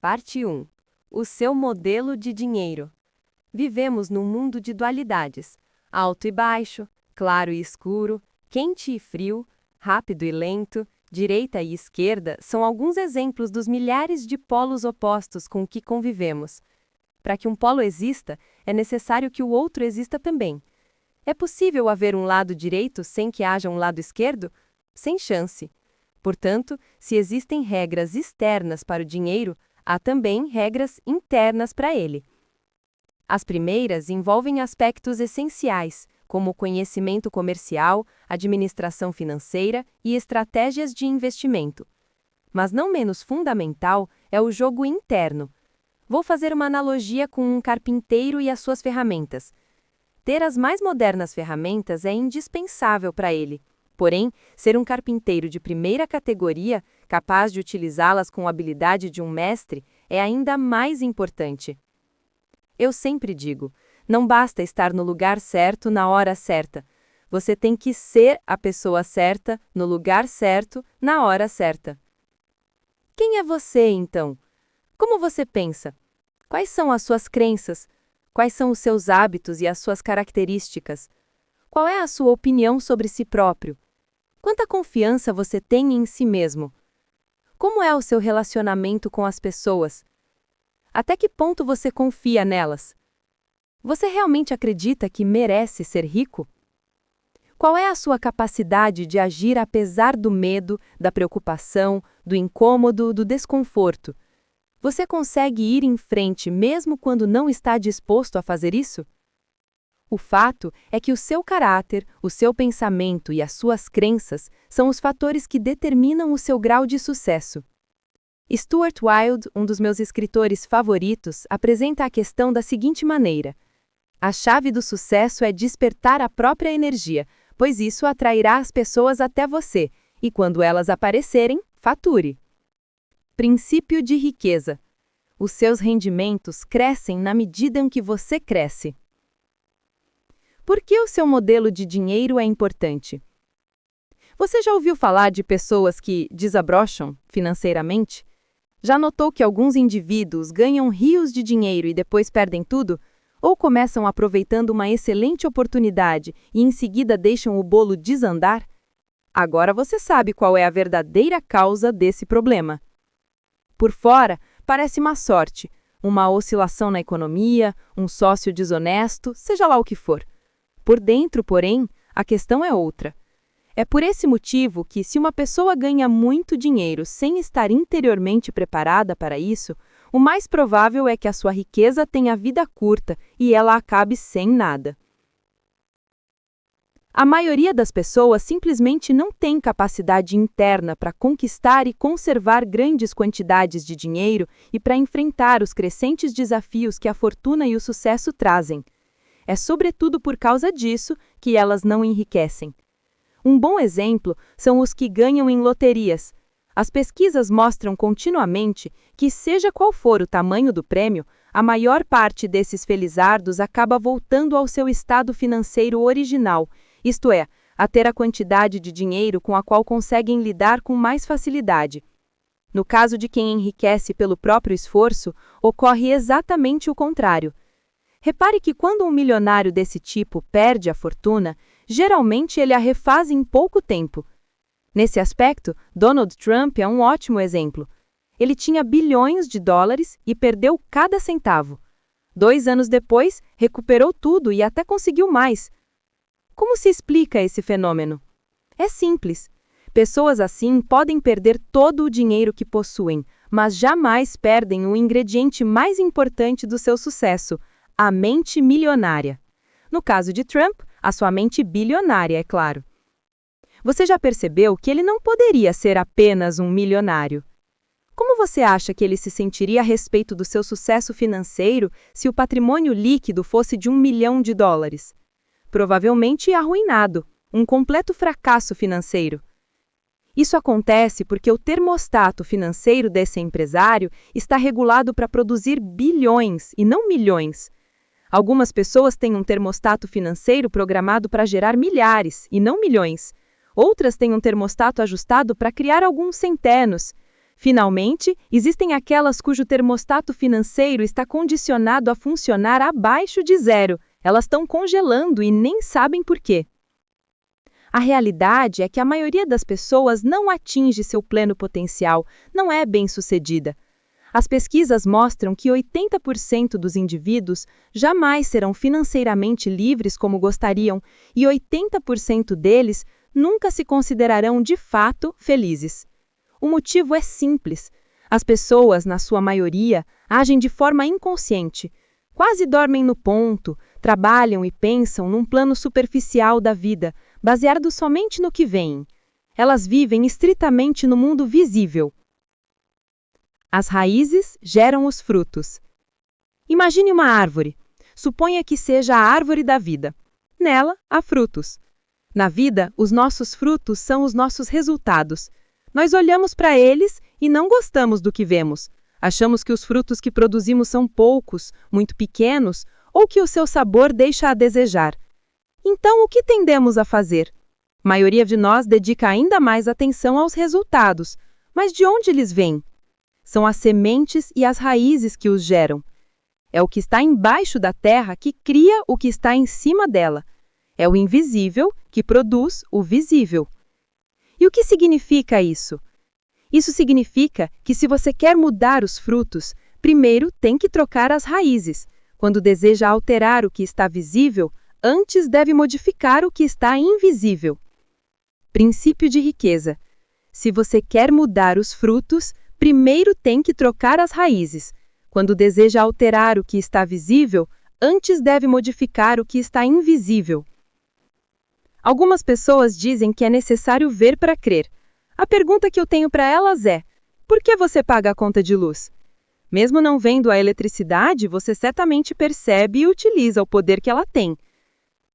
Parte 1. O seu modelo de dinheiro. Vivemos num mundo de dualidades: alto e baixo, claro e escuro, quente e frio, rápido e lento, direita e esquerda são alguns exemplos dos milhares de polos opostos com que convivemos. Para que um polo exista, é necessário que o outro exista também. É possível haver um lado direito sem que haja um lado esquerdo? Sem chance. Portanto, se existem regras externas para o dinheiro, há também regras internas para ele. As primeiras envolvem aspectos essenciais, como o conhecimento comercial, administração financeira e estratégias de investimento. Mas não menos fundamental é o jogo interno. Vou fazer uma analogia com um carpinteiro e as suas ferramentas. Ter as mais modernas ferramentas é indispensável para ele. Porém, ser um carpinteiro de primeira categoria, capaz de utilizá-las com a habilidade de um mestre, é ainda mais importante. Eu sempre digo, não basta estar no lugar certo na hora certa. Você tem que ser a pessoa certa, no lugar certo, na hora certa. Quem é você, então? Como você pensa? Quais são as suas crenças? Quais são os seus hábitos e as suas características? Qual é a sua opinião sobre si próprio? Quanta confiança você tem em si mesmo? Como é o seu relacionamento com as pessoas? Até que ponto você confia nelas? Você realmente acredita que merece ser rico? Qual é a sua capacidade de agir apesar do medo, da preocupação, do incômodo, do desconforto? Você consegue ir em frente mesmo quando não está disposto a fazer isso? O fato é que o seu caráter, o seu pensamento e as suas crenças são os fatores que determinam o seu grau de sucesso. Stuart Wilde, um dos meus escritores favoritos, apresenta a questão da seguinte maneira: a chave do sucesso é despertar a própria energia, pois isso atrairá as pessoas até você, e quando elas aparecerem, fature. Princípio de riqueza. Os seus rendimentos crescem na medida em que você cresce. Por que o seu modelo de dinheiro é importante? Você já ouviu falar de pessoas que desabrocham financeiramente? Já notou que alguns indivíduos ganham rios de dinheiro e depois perdem tudo? Ou começam aproveitando uma excelente oportunidade e em seguida deixam o bolo desandar? Agora você sabe qual é a verdadeira causa desse problema. Por fora, parece má sorte, uma oscilação na economia, um sócio desonesto, seja lá o que for. Por dentro, porém, a questão é outra. É por esse motivo que, se uma pessoa ganha muito dinheiro sem estar interiormente preparada para isso, o mais provável é que a sua riqueza tenha vida curta e ela acabe sem nada. A maioria das pessoas simplesmente não tem capacidade interna para conquistar e conservar grandes quantidades de dinheiro e para enfrentar os crescentes desafios que a fortuna e o sucesso trazem. É sobretudo por causa disso que elas não enriquecem. Um bom exemplo são os que ganham em loterias. As pesquisas mostram continuamente que, seja qual for o tamanho do prêmio, a maior parte desses felizardos acaba voltando ao seu estado financeiro original, isto é, a ter a quantidade de dinheiro com a qual conseguem lidar com mais facilidade. No caso de quem enriquece pelo próprio esforço, ocorre exatamente o contrário. Repare que quando um milionário desse tipo perde a fortuna, geralmente ele a refaz em pouco tempo. Nesse aspecto, Donald Trump é um ótimo exemplo. Ele tinha bilhões de dólares e perdeu cada centavo. 2 anos depois, recuperou tudo e até conseguiu mais. Como se explica esse fenômeno? É simples. Pessoas assim podem perder todo o dinheiro que possuem, mas jamais perdem o ingrediente mais importante do seu sucesso: a mente milionária. No caso de Trump, a sua mente bilionária, é claro. Você já percebeu que ele não poderia ser apenas um milionário? Como você acha que ele se sentiria a respeito do seu sucesso financeiro se o patrimônio líquido fosse de $1 milhão? Provavelmente arruinado, um completo fracasso financeiro. Isso acontece porque o termostato financeiro desse empresário está regulado para produzir bilhões e não milhões. Algumas pessoas têm um termostato financeiro programado para gerar milhares, e não milhões. Outras têm um termostato ajustado para criar alguns centenos. Finalmente, existem aquelas cujo termostato financeiro está condicionado a funcionar abaixo de zero. Elas estão congelando e nem sabem por quê. A realidade é que a maioria das pessoas não atinge seu pleno potencial, não é bem-sucedida. As pesquisas mostram que 80% dos indivíduos jamais serão financeiramente livres como gostariam e 80% deles nunca se considerarão de fato felizes. O motivo é simples. As pessoas, na sua maioria, agem de forma inconsciente. Quase dormem no ponto, trabalham e pensam num plano superficial da vida, baseado somente no que veem. Elas vivem estritamente no mundo visível. As raízes geram os frutos. Imagine uma árvore. Suponha que seja a árvore da vida. Nela, há frutos. Na vida, os nossos frutos são os nossos resultados. Nós olhamos para eles e não gostamos do que vemos. Achamos que os frutos que produzimos são poucos, muito pequenos, ou que o seu sabor deixa a desejar. Então, o que tendemos a fazer? A maioria de nós dedica ainda mais atenção aos resultados. Mas de onde eles vêm? São as sementes e as raízes que os geram. É o que está embaixo da terra que cria o que está em cima dela. É o invisível que produz o visível. E o que significa isso? Isso significa que se você quer mudar os frutos, primeiro tem que trocar as raízes. Quando deseja alterar o que está visível, antes deve modificar o que está invisível. Princípio de riqueza. Se você quer mudar os frutos, primeiro tem que trocar as raízes. Quando deseja alterar o que está visível, antes deve modificar o que está invisível. Algumas pessoas dizem que é necessário ver para crer. A pergunta que eu tenho para elas é: por que você paga a conta de luz? Mesmo não vendo a eletricidade, você certamente percebe e utiliza o poder que ela tem.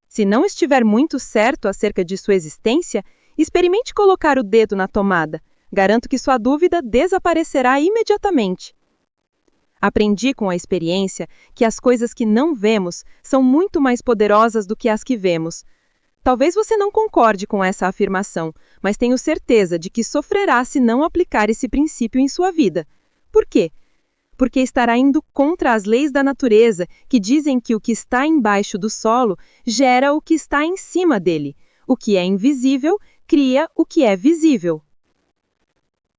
Se não estiver muito certo acerca de sua existência, experimente colocar o dedo na tomada. Garanto que sua dúvida desaparecerá imediatamente. Aprendi com a experiência que as coisas que não vemos são muito mais poderosas do que as que vemos. Talvez você não concorde com essa afirmação, mas tenho certeza de que sofrerá se não aplicar esse princípio em sua vida. Por quê? Porque estará indo contra as leis da natureza, que dizem que o que está embaixo do solo gera o que está em cima dele. O que é invisível cria o que é visível.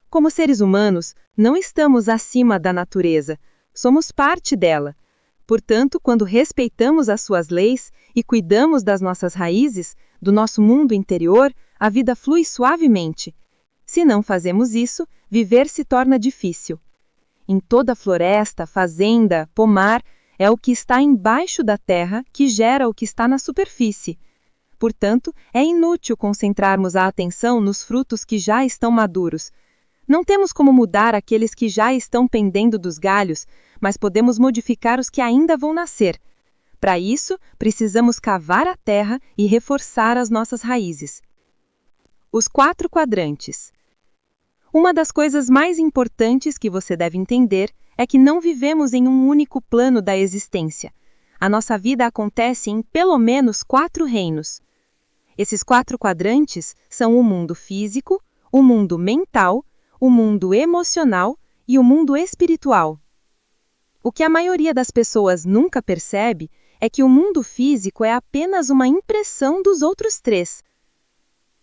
Como seres humanos, não estamos acima da natureza, somos parte dela. Portanto, quando respeitamos as suas leis e cuidamos das nossas raízes, do nosso mundo interior, a vida flui suavemente. Se não fazemos isso, viver se torna difícil. Em toda floresta, fazenda, pomar, é o que está embaixo da terra que gera o que está na superfície. Portanto, é inútil concentrarmos a atenção nos frutos que já estão maduros. Não temos como mudar aqueles que já estão pendendo dos galhos, mas podemos modificar os que ainda vão nascer. Para isso, precisamos cavar a terra e reforçar as nossas raízes. Os 4 quadrantes. Uma das coisas mais importantes que você deve entender é que não vivemos em um único plano da existência. A nossa vida acontece em pelo menos 4 reinos. Esses 4 quadrantes são o mundo físico, o mundo mental, o mundo emocional e o mundo espiritual. O que a maioria das pessoas nunca percebe é que o mundo físico é apenas uma impressão dos outros 3.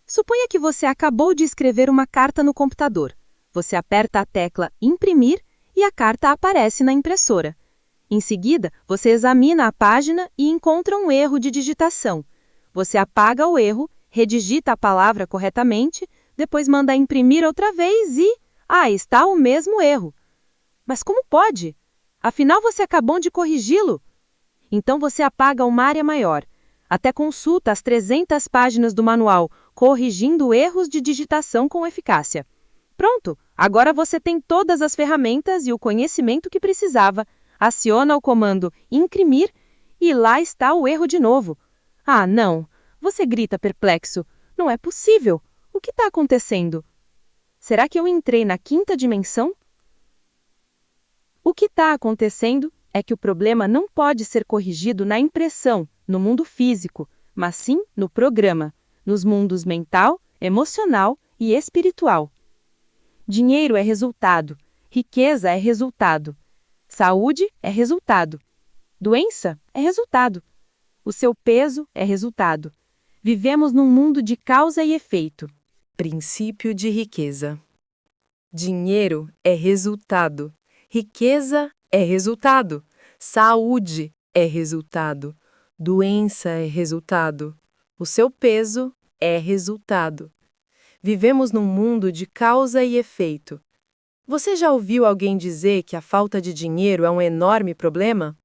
Suponha que você acabou de escrever uma carta no computador. Você aperta a tecla Imprimir e a carta aparece na impressora. Em seguida, você examina a página e encontra um erro de digitação. Você apaga o erro, redigita a palavra corretamente, depois manda imprimir outra vez e... está o mesmo erro. Mas como pode? Afinal, você acabou de corrigi-lo. Então você apaga uma área maior. Até consulta as 300 páginas do manual, corrigindo erros de digitação com eficácia. Pronto! Agora você tem todas as ferramentas e o conhecimento que precisava. Aciona o comando Imprimir e lá está o erro de novo. Ah, não! Você grita perplexo. Não é possível! O que está acontecendo? Será que eu entrei na 5ª dimensão? O que está acontecendo é que o problema não pode ser corrigido na impressão, no mundo físico, mas sim no programa, nos mundos mental, emocional e espiritual. Dinheiro é resultado, riqueza é resultado, saúde é resultado, doença é resultado, o seu peso é resultado. Vivemos num mundo de causa e efeito. Princípio de riqueza. Dinheiro é resultado, riqueza é resultado, saúde é resultado, doença é resultado, o seu peso é resultado. Vivemos num mundo de causa e efeito. Você já ouviu alguém dizer que a falta de dinheiro é um enorme problema?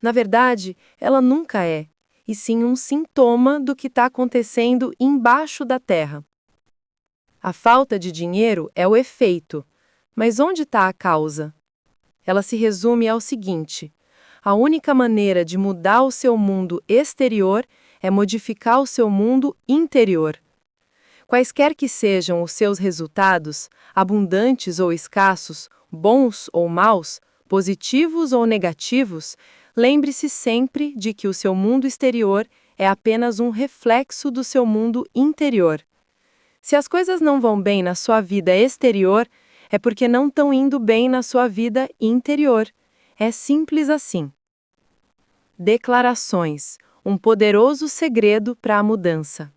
Na verdade, ela nunca é, e sim um sintoma do que está acontecendo embaixo da terra. A falta de dinheiro é o efeito, mas onde está a causa? Ela se resume ao seguinte: a única maneira de mudar o seu mundo exterior é modificar o seu mundo interior. Quaisquer que sejam os seus resultados, abundantes ou escassos, bons ou maus, positivos ou negativos, lembre-se sempre de que o seu mundo exterior é apenas um reflexo do seu mundo interior. Se as coisas não vão bem na sua vida exterior, é porque não estão indo bem na sua vida interior. É simples assim. Declarações, um poderoso segredo para a mudança.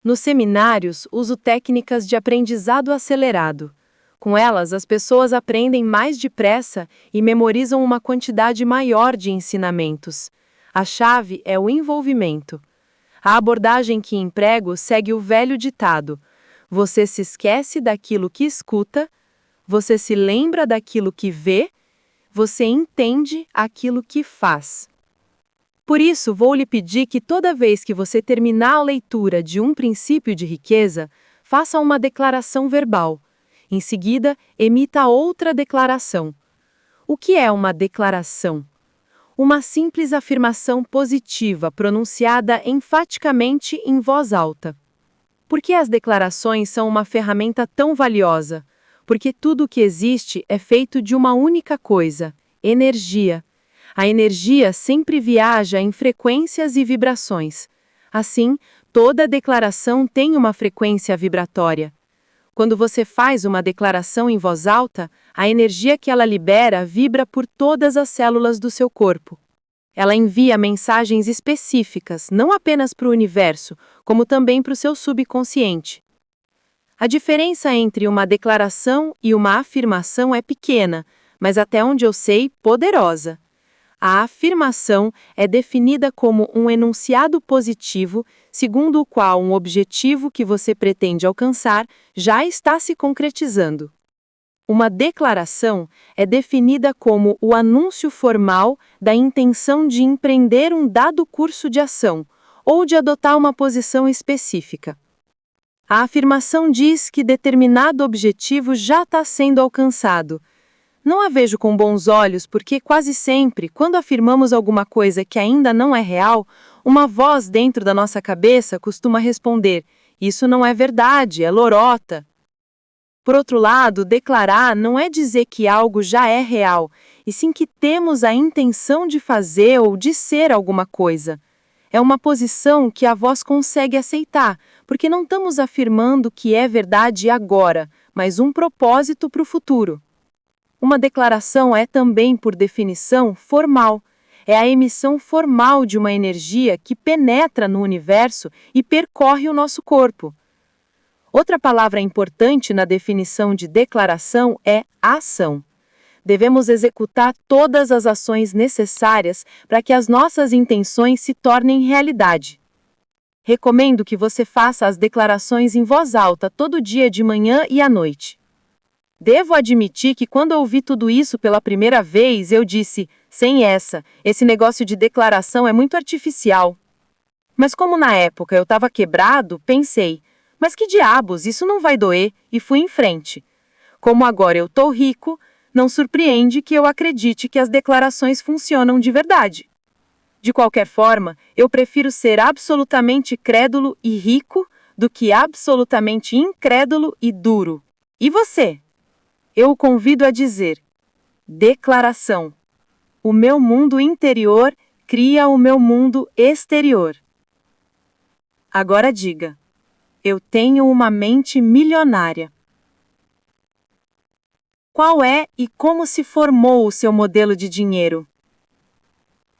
Nos seminários, uso técnicas de aprendizado acelerado. Com elas, as pessoas aprendem mais depressa e memorizam uma quantidade maior de ensinamentos. A chave é o envolvimento. A abordagem que emprego segue o velho ditado: você se esquece daquilo que escuta, você se lembra daquilo que vê, você entende aquilo que faz. Por isso, vou lhe pedir que toda vez que você terminar a leitura de um princípio de riqueza, faça uma declaração verbal. Em seguida, emita outra declaração. O que é uma declaração? Uma simples afirmação positiva pronunciada enfaticamente em voz alta. Por que as declarações são uma ferramenta tão valiosa? Porque tudo o que existe é feito de uma única coisa: energia. A energia sempre viaja em frequências e vibrações. Assim, toda declaração tem uma frequência vibratória. Quando você faz uma declaração em voz alta, a energia que ela libera vibra por todas as células do seu corpo. Ela envia mensagens específicas, não apenas para o universo, como também para o seu subconsciente. A diferença entre uma declaração e uma afirmação é pequena, mas até onde eu sei, poderosa. A afirmação é definida como um enunciado positivo, segundo o qual um objetivo que você pretende alcançar já está se concretizando. Uma declaração é definida como o anúncio formal da intenção de empreender um dado curso de ação ou de adotar uma posição específica. A afirmação diz que determinado objetivo já está sendo alcançado. Não a vejo com bons olhos porque quase sempre, quando afirmamos alguma coisa que ainda não é real, uma voz dentro da nossa cabeça costuma responder: isso não é verdade, é lorota. Por outro lado, declarar não é dizer que algo já é real, e sim que temos a intenção de fazer ou de ser alguma coisa. É uma posição que a voz consegue aceitar, porque não estamos afirmando que é verdade agora, mas um propósito para o futuro. Uma declaração é também, por definição, formal. É a emissão formal de uma energia que penetra no universo e percorre o nosso corpo. Outra palavra importante na definição de declaração é ação. Devemos executar todas as ações necessárias para que as nossas intenções se tornem realidade. Recomendo que você faça as declarações em voz alta todo dia de manhã e à noite. Devo admitir que quando ouvi tudo isso pela primeira vez, eu disse: sem essa, esse negócio de declaração é muito artificial. Mas como na época eu estava quebrado, pensei: mas que diabos, isso não vai doer, e fui em frente. Como agora eu estou rico, não surpreende que eu acredite que as declarações funcionam de verdade. De qualquer forma, eu prefiro ser absolutamente crédulo e rico do que absolutamente incrédulo e duro. E você? Eu o convido a dizer: declaração. O meu mundo interior cria o meu mundo exterior. Agora diga: eu tenho uma mente milionária. qual é e como se formou o seu modelo de dinheiro?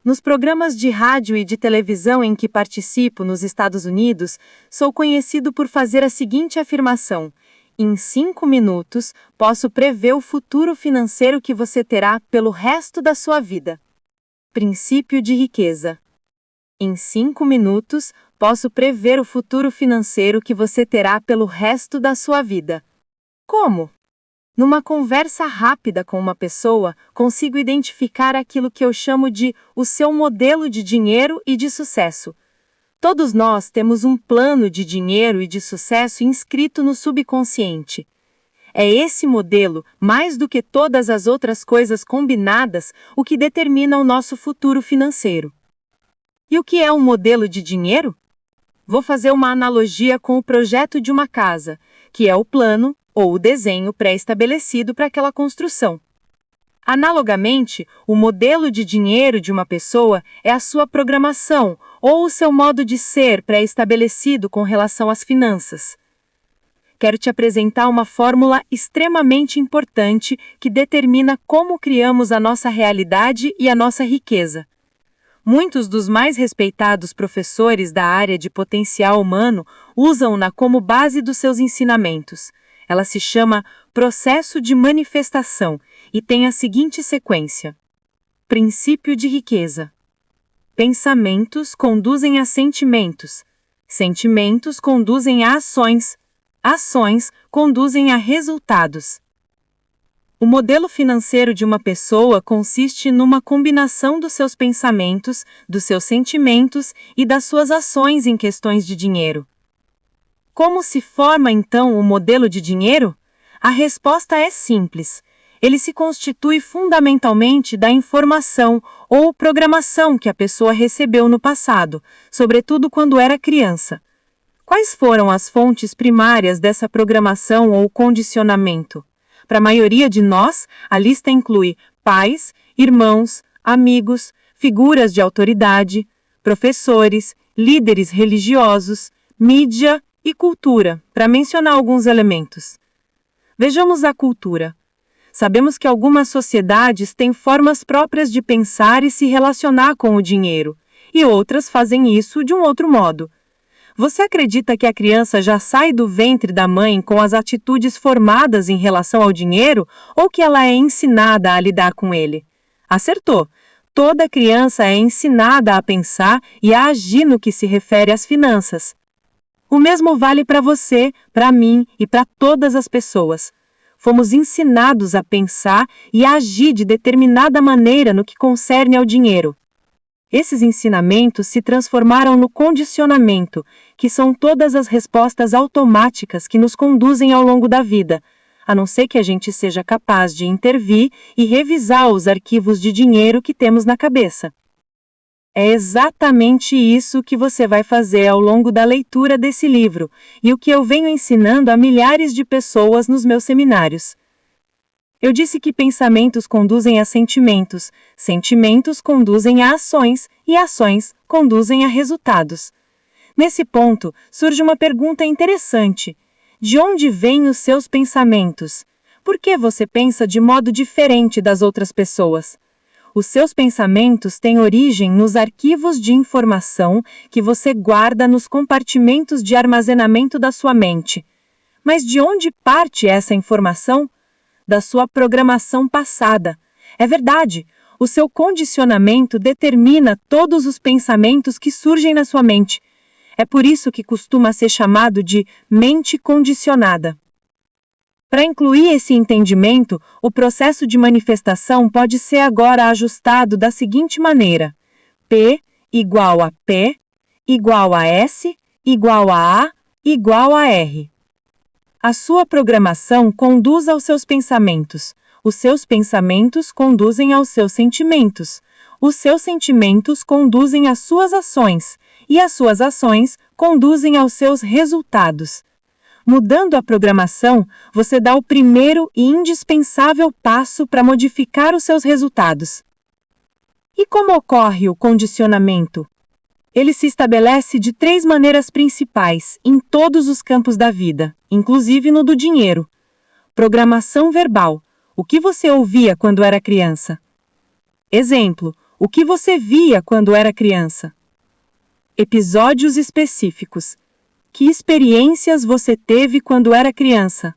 Nos programas de rádio e de televisão em que participo nos Estados Unidos, sou conhecido por fazer a seguinte afirmação: em 5 minutos, posso prever o futuro financeiro que você terá pelo resto da sua vida. Princípio de riqueza. Em 5 minutos, posso prever o futuro financeiro que você terá pelo resto da sua vida. Como? Numa conversa rápida com uma pessoa, consigo identificar aquilo que eu chamo de o seu modelo de dinheiro e de sucesso. Todos nós temos um plano de dinheiro e de sucesso inscrito no subconsciente. É esse modelo, mais do que todas as outras coisas combinadas, o que determina o nosso futuro financeiro. E o que é um modelo de dinheiro? Vou fazer uma analogia com o projeto de uma casa, que é o plano ou o desenho pré-estabelecido para aquela construção. Analogamente, o modelo de dinheiro de uma pessoa é a sua programação ou o seu modo de ser pré-estabelecido com relação às finanças. Quero te apresentar uma fórmula extremamente importante que determina como criamos a nossa realidade e a nossa riqueza. Muitos dos mais respeitados professores da área de potencial humano usam-na como base dos seus ensinamentos. Ela se chama processo de manifestação e tem a seguinte sequência. Princípio de riqueza. Pensamentos conduzem a sentimentos. Sentimentos conduzem a ações. Ações conduzem a resultados. O modelo financeiro de uma pessoa consiste numa combinação dos seus pensamentos, dos seus sentimentos e das suas ações em questões de dinheiro. Como se forma, então, o modelo de dinheiro? A resposta é simples. Ele se constitui fundamentalmente da informação ou programação que a pessoa recebeu no passado, sobretudo quando era criança. Quais foram as fontes primárias dessa programação ou condicionamento? Para a maioria de nós, a lista inclui pais, irmãos, amigos, figuras de autoridade, professores, líderes religiosos, mídia e cultura, para mencionar alguns elementos. Vejamos a cultura. Sabemos que algumas sociedades têm formas próprias de pensar e se relacionar com o dinheiro, e outras fazem isso de um outro modo. Você acredita que a criança já sai do ventre da mãe com as atitudes formadas em relação ao dinheiro, ou que ela é ensinada a lidar com ele? Acertou! Toda criança é ensinada a pensar e a agir no que se refere às finanças. O mesmo vale para você, para mim e para todas as pessoas. Fomos ensinados a pensar e a agir de determinada maneira no que concerne ao dinheiro. Esses ensinamentos se transformaram no condicionamento, que são todas as respostas automáticas que nos conduzem ao longo da vida, a não ser que a gente seja capaz de intervir e revisar os arquivos de dinheiro que temos na cabeça. É exatamente isso que você vai fazer ao longo da leitura desse livro, e o que eu venho ensinando a milhares de pessoas nos meus seminários. Eu disse que pensamentos conduzem a sentimentos, sentimentos conduzem a ações, e ações conduzem a resultados. Nesse ponto, surge uma pergunta interessante. De onde vêm os seus pensamentos? Por que você pensa de modo diferente das outras pessoas? Os seus pensamentos têm origem nos arquivos de informação que você guarda nos compartimentos de armazenamento da sua mente. Mas de onde parte essa informação? Da sua programação passada. É verdade, o seu condicionamento determina todos os pensamentos que surgem na sua mente. É por isso que costuma ser chamado de mente condicionada. Para incluir esse entendimento, o processo de manifestação pode ser agora ajustado da seguinte maneira: P igual a P, igual a S, igual a A, igual a R. A sua programação conduz aos seus pensamentos. Os seus pensamentos conduzem aos seus sentimentos. Os seus sentimentos conduzem às suas ações. E as suas ações conduzem aos seus resultados. Mudando a programação, você dá o primeiro e indispensável passo para modificar os seus resultados. E como ocorre o condicionamento? Ele se estabelece de 3 maneiras principais em todos os campos da vida, inclusive no do dinheiro. Programação verbal. O que você ouvia quando era criança? Exemplo: o que você via quando era criança? Episódios específicos. Que experiências você teve quando era criança?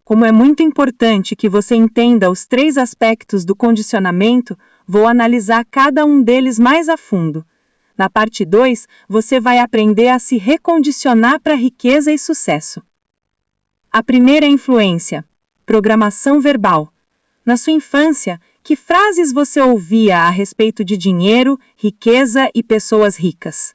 Como é muito importante que você entenda os 3 aspectos do condicionamento, vou analisar cada um deles mais a fundo. Na parte 2, você vai aprender a se recondicionar para riqueza e sucesso. A primeira influência: programação verbal. Na sua infância, que frases você ouvia a respeito de dinheiro, riqueza e pessoas ricas?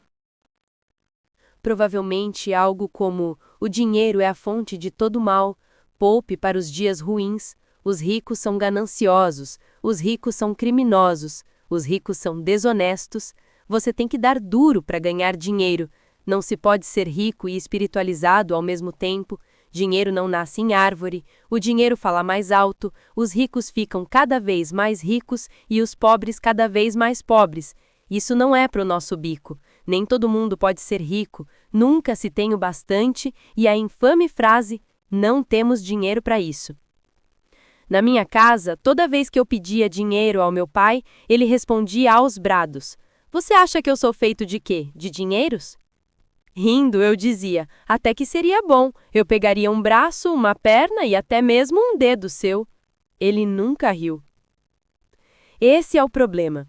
Provavelmente algo como: o dinheiro é a fonte de todo mal, poupe para os dias ruins, os ricos são gananciosos, os ricos são criminosos, os ricos são desonestos, você tem que dar duro para ganhar dinheiro, não se pode ser rico e espiritualizado ao mesmo tempo, dinheiro não nasce em árvore, o dinheiro fala mais alto, os ricos ficam cada vez mais ricos e os pobres cada vez mais pobres. Isso não é para o nosso bico. Nem todo mundo pode ser rico, nunca se tem o bastante, e a infame frase: não temos dinheiro para isso. Na minha casa, toda vez que eu pedia dinheiro ao meu pai, ele respondia aos brados: você acha que eu sou feito de quê? De dinheiros? Rindo, eu dizia: até que seria bom, eu pegaria um braço, uma perna e até mesmo um dedo seu. Ele nunca riu. Esse é o problema.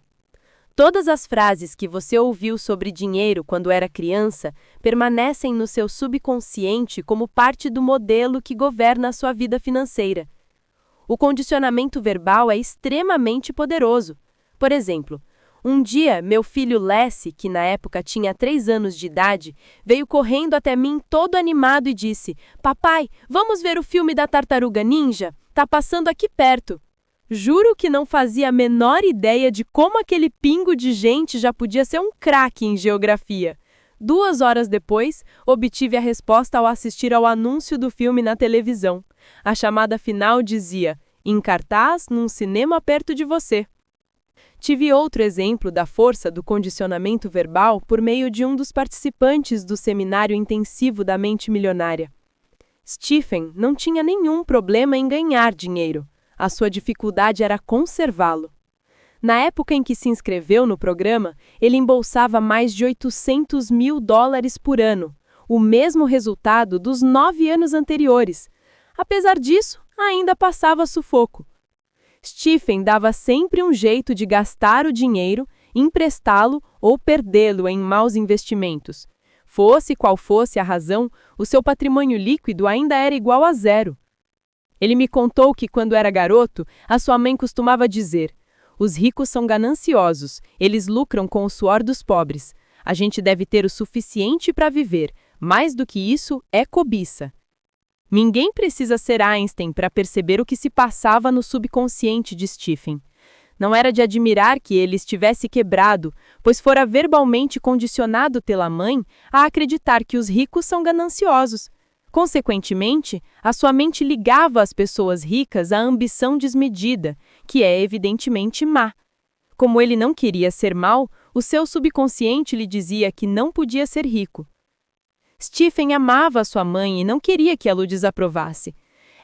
Todas as frases que você ouviu sobre dinheiro quando era criança permanecem no seu subconsciente como parte do modelo que governa a sua vida financeira. O condicionamento verbal é extremamente poderoso. Por exemplo, um dia, meu filho Lessie, que na época tinha 3 anos de idade, veio correndo até mim todo animado e disse: papai, vamos ver o filme da Tartaruga Ninja? Tá passando aqui perto. Juro que não fazia a menor ideia de como aquele pingo de gente já podia ser um craque em geografia. 2 horas depois, obtive a resposta ao assistir ao anúncio do filme na televisão. A chamada final dizia: em cartaz, num cinema perto de você. Tive outro exemplo da força do condicionamento verbal por meio de um dos participantes do seminário intensivo da mente milionária. Stephen não tinha nenhum problema em ganhar dinheiro. A sua dificuldade era conservá-lo. Na época em que se inscreveu no programa, ele embolsava mais de $800 mil por ano, o mesmo resultado dos 9 anos anteriores. Apesar disso, ainda passava sufoco. Stephen dava sempre um jeito de gastar o dinheiro, emprestá-lo ou perdê-lo em maus investimentos. Fosse qual fosse a razão, o seu patrimônio líquido ainda era igual a 0. Ele me contou que, quando era garoto, a sua mãe costumava dizer: os ricos são gananciosos, eles lucram com o suor dos pobres. A gente deve ter o suficiente para viver, mais do que isso é cobiça. Ninguém precisa ser Einstein para perceber o que se passava no subconsciente de Stephen. Não era de admirar que ele estivesse quebrado, pois fora verbalmente condicionado pela mãe a acreditar que os ricos são gananciosos. Consequentemente, a sua mente ligava as pessoas ricas à ambição desmedida, que é evidentemente má. Como ele não queria ser mau, o seu subconsciente lhe dizia que não podia ser rico. Stephen amava a sua mãe e não queria que ela o desaprovasse.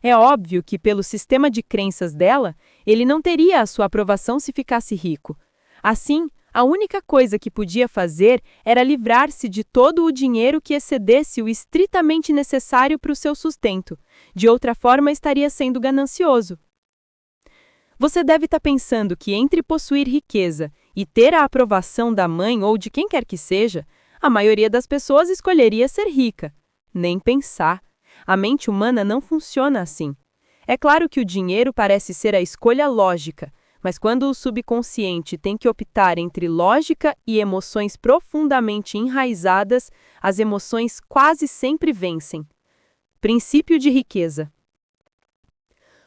É óbvio que, pelo sistema de crenças dela, ele não teria a sua aprovação se ficasse rico. Assim, a única coisa que podia fazer era livrar-se de todo o dinheiro que excedesse o estritamente necessário para o seu sustento. De outra forma, estaria sendo ganancioso. Você deve estar pensando que entre possuir riqueza e ter a aprovação da mãe ou de quem quer que seja, a maioria das pessoas escolheria ser rica. Nem pensar. A mente humana não funciona assim. É claro que o dinheiro parece ser a escolha lógica, mas quando o subconsciente tem que optar entre lógica e emoções profundamente enraizadas, as emoções quase sempre vencem. Princípio de riqueza.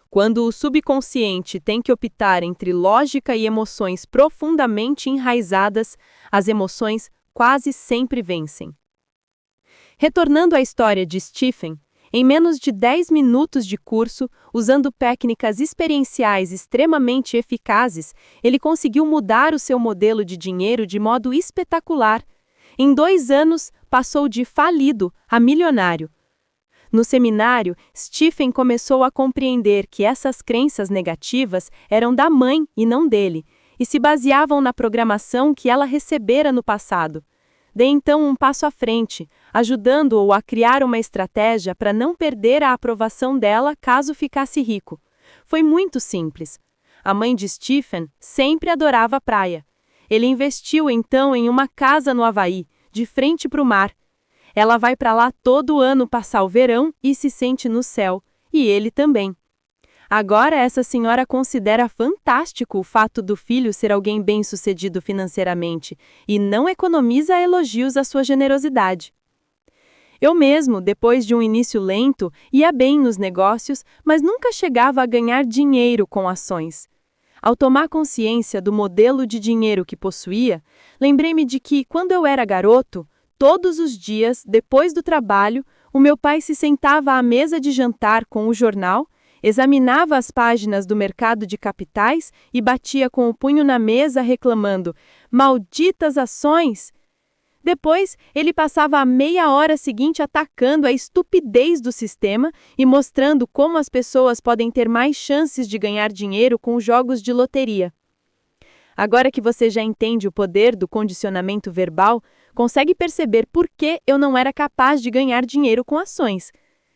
Quando o subconsciente tem que optar entre lógica e emoções profundamente enraizadas, as emoções quase sempre vencem. Retornando à história de Stephen, em menos de 10 minutos de curso, usando técnicas experienciais extremamente eficazes, ele conseguiu mudar o seu modelo de dinheiro de modo espetacular. Em 2 anos, passou de falido a milionário. No seminário, Stephen começou a compreender que essas crenças negativas eram da mãe e não dele, e se baseavam na programação que ela recebera no passado. Dei então um passo à frente, ajudando-o a criar uma estratégia para não perder a aprovação dela caso ficasse rico. Foi muito simples. A mãe de Stephen sempre adorava a praia. Ele investiu então em uma casa no Havaí, de frente para o mar. Ela vai para lá todo ano passar o verão e se sente no céu, e ele também. Agora essa senhora considera fantástico o fato do filho ser alguém bem-sucedido financeiramente e não economiza elogios à sua generosidade. Eu mesmo, depois de um início lento, ia bem nos negócios, mas nunca chegava a ganhar dinheiro com ações. Ao tomar consciência do modelo de dinheiro que possuía, lembrei-me de que, quando eu era garoto, todos os dias, depois do trabalho, o meu pai se sentava à mesa de jantar com o jornal, examinava as páginas do mercado de capitais e batia com o punho na mesa reclamando: "Malditas ações!" Depois, ele passava a meia hora seguinte atacando a estupidez do sistema e mostrando como as pessoas podem ter mais chances de ganhar dinheiro com jogos de loteria. Agora que você já entende o poder do condicionamento verbal, consegue perceber por que eu não era capaz de ganhar dinheiro com ações.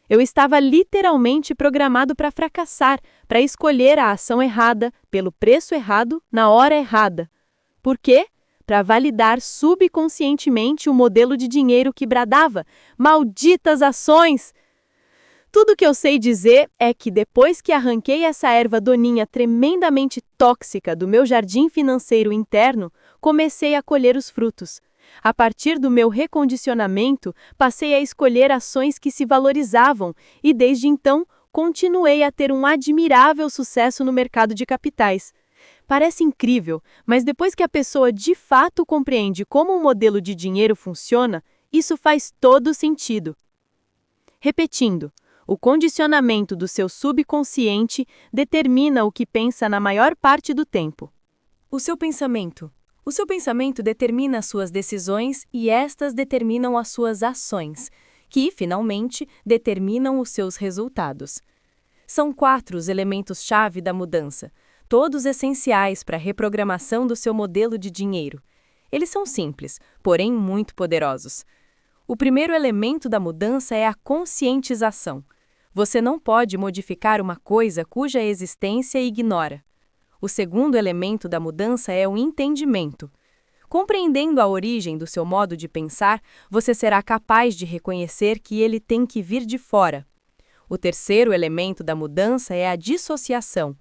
Eu estava literalmente programado para fracassar, para escolher a ação errada, pelo preço errado, na hora errada. Por quê? Para validar subconscientemente o modelo de dinheiro que bradava: "Malditas ações!" Tudo que eu sei dizer é que depois que arranquei essa erva daninha tremendamente tóxica do meu jardim financeiro interno, comecei a colher os frutos. A partir do meu recondicionamento, passei a escolher ações que se valorizavam e, desde então, continuei a ter um admirável sucesso no mercado de capitais. Parece incrível, mas depois que a pessoa de fato compreende como um modelo de dinheiro funciona, isso faz todo sentido. Repetindo, o condicionamento do seu subconsciente determina o que pensa na maior parte do tempo. O seu pensamento. O seu pensamento determina as suas decisões e estas determinam as suas ações, que, finalmente, determinam os seus resultados. São 4 os elementos-chave da mudança, todos essenciais para a reprogramação do seu modelo de dinheiro. Eles são simples, porém muito poderosos. O primeiro elemento da mudança é a conscientização. Você não pode modificar uma coisa cuja existência ignora. O segundo elemento da mudança é o entendimento. Compreendendo a origem do seu modo de pensar, você será capaz de reconhecer que ele tem que vir de fora. O terceiro elemento da mudança é a dissociação.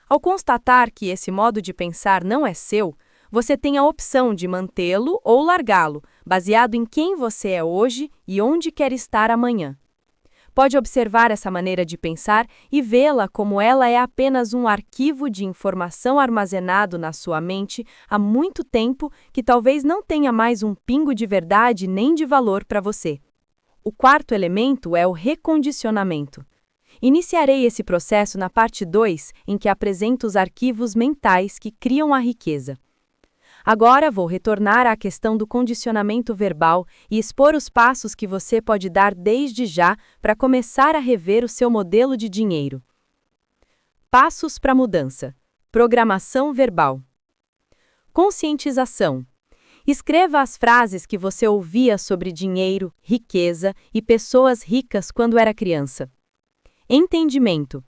Ao constatar que esse modo de pensar não é seu, você tem a opção de mantê-lo ou largá-lo, baseado em quem você é hoje e onde quer estar amanhã. Pode observar essa maneira de pensar e vê-la como ela é apenas um arquivo de informação armazenado na sua mente há muito tempo que talvez não tenha mais um pingo de verdade nem de valor para você. O quarto elemento é o recondicionamento. Iniciarei esse processo na parte 2, em que apresento os arquivos mentais que criam a riqueza. Agora vou retornar à questão do condicionamento verbal e expor os passos que você pode dar desde já para começar a rever o seu modelo de dinheiro. Passos para a mudança. Programação verbal. Conscientização. Escreva as frases que você ouvia sobre dinheiro, riqueza e pessoas ricas quando era criança. Entendimento.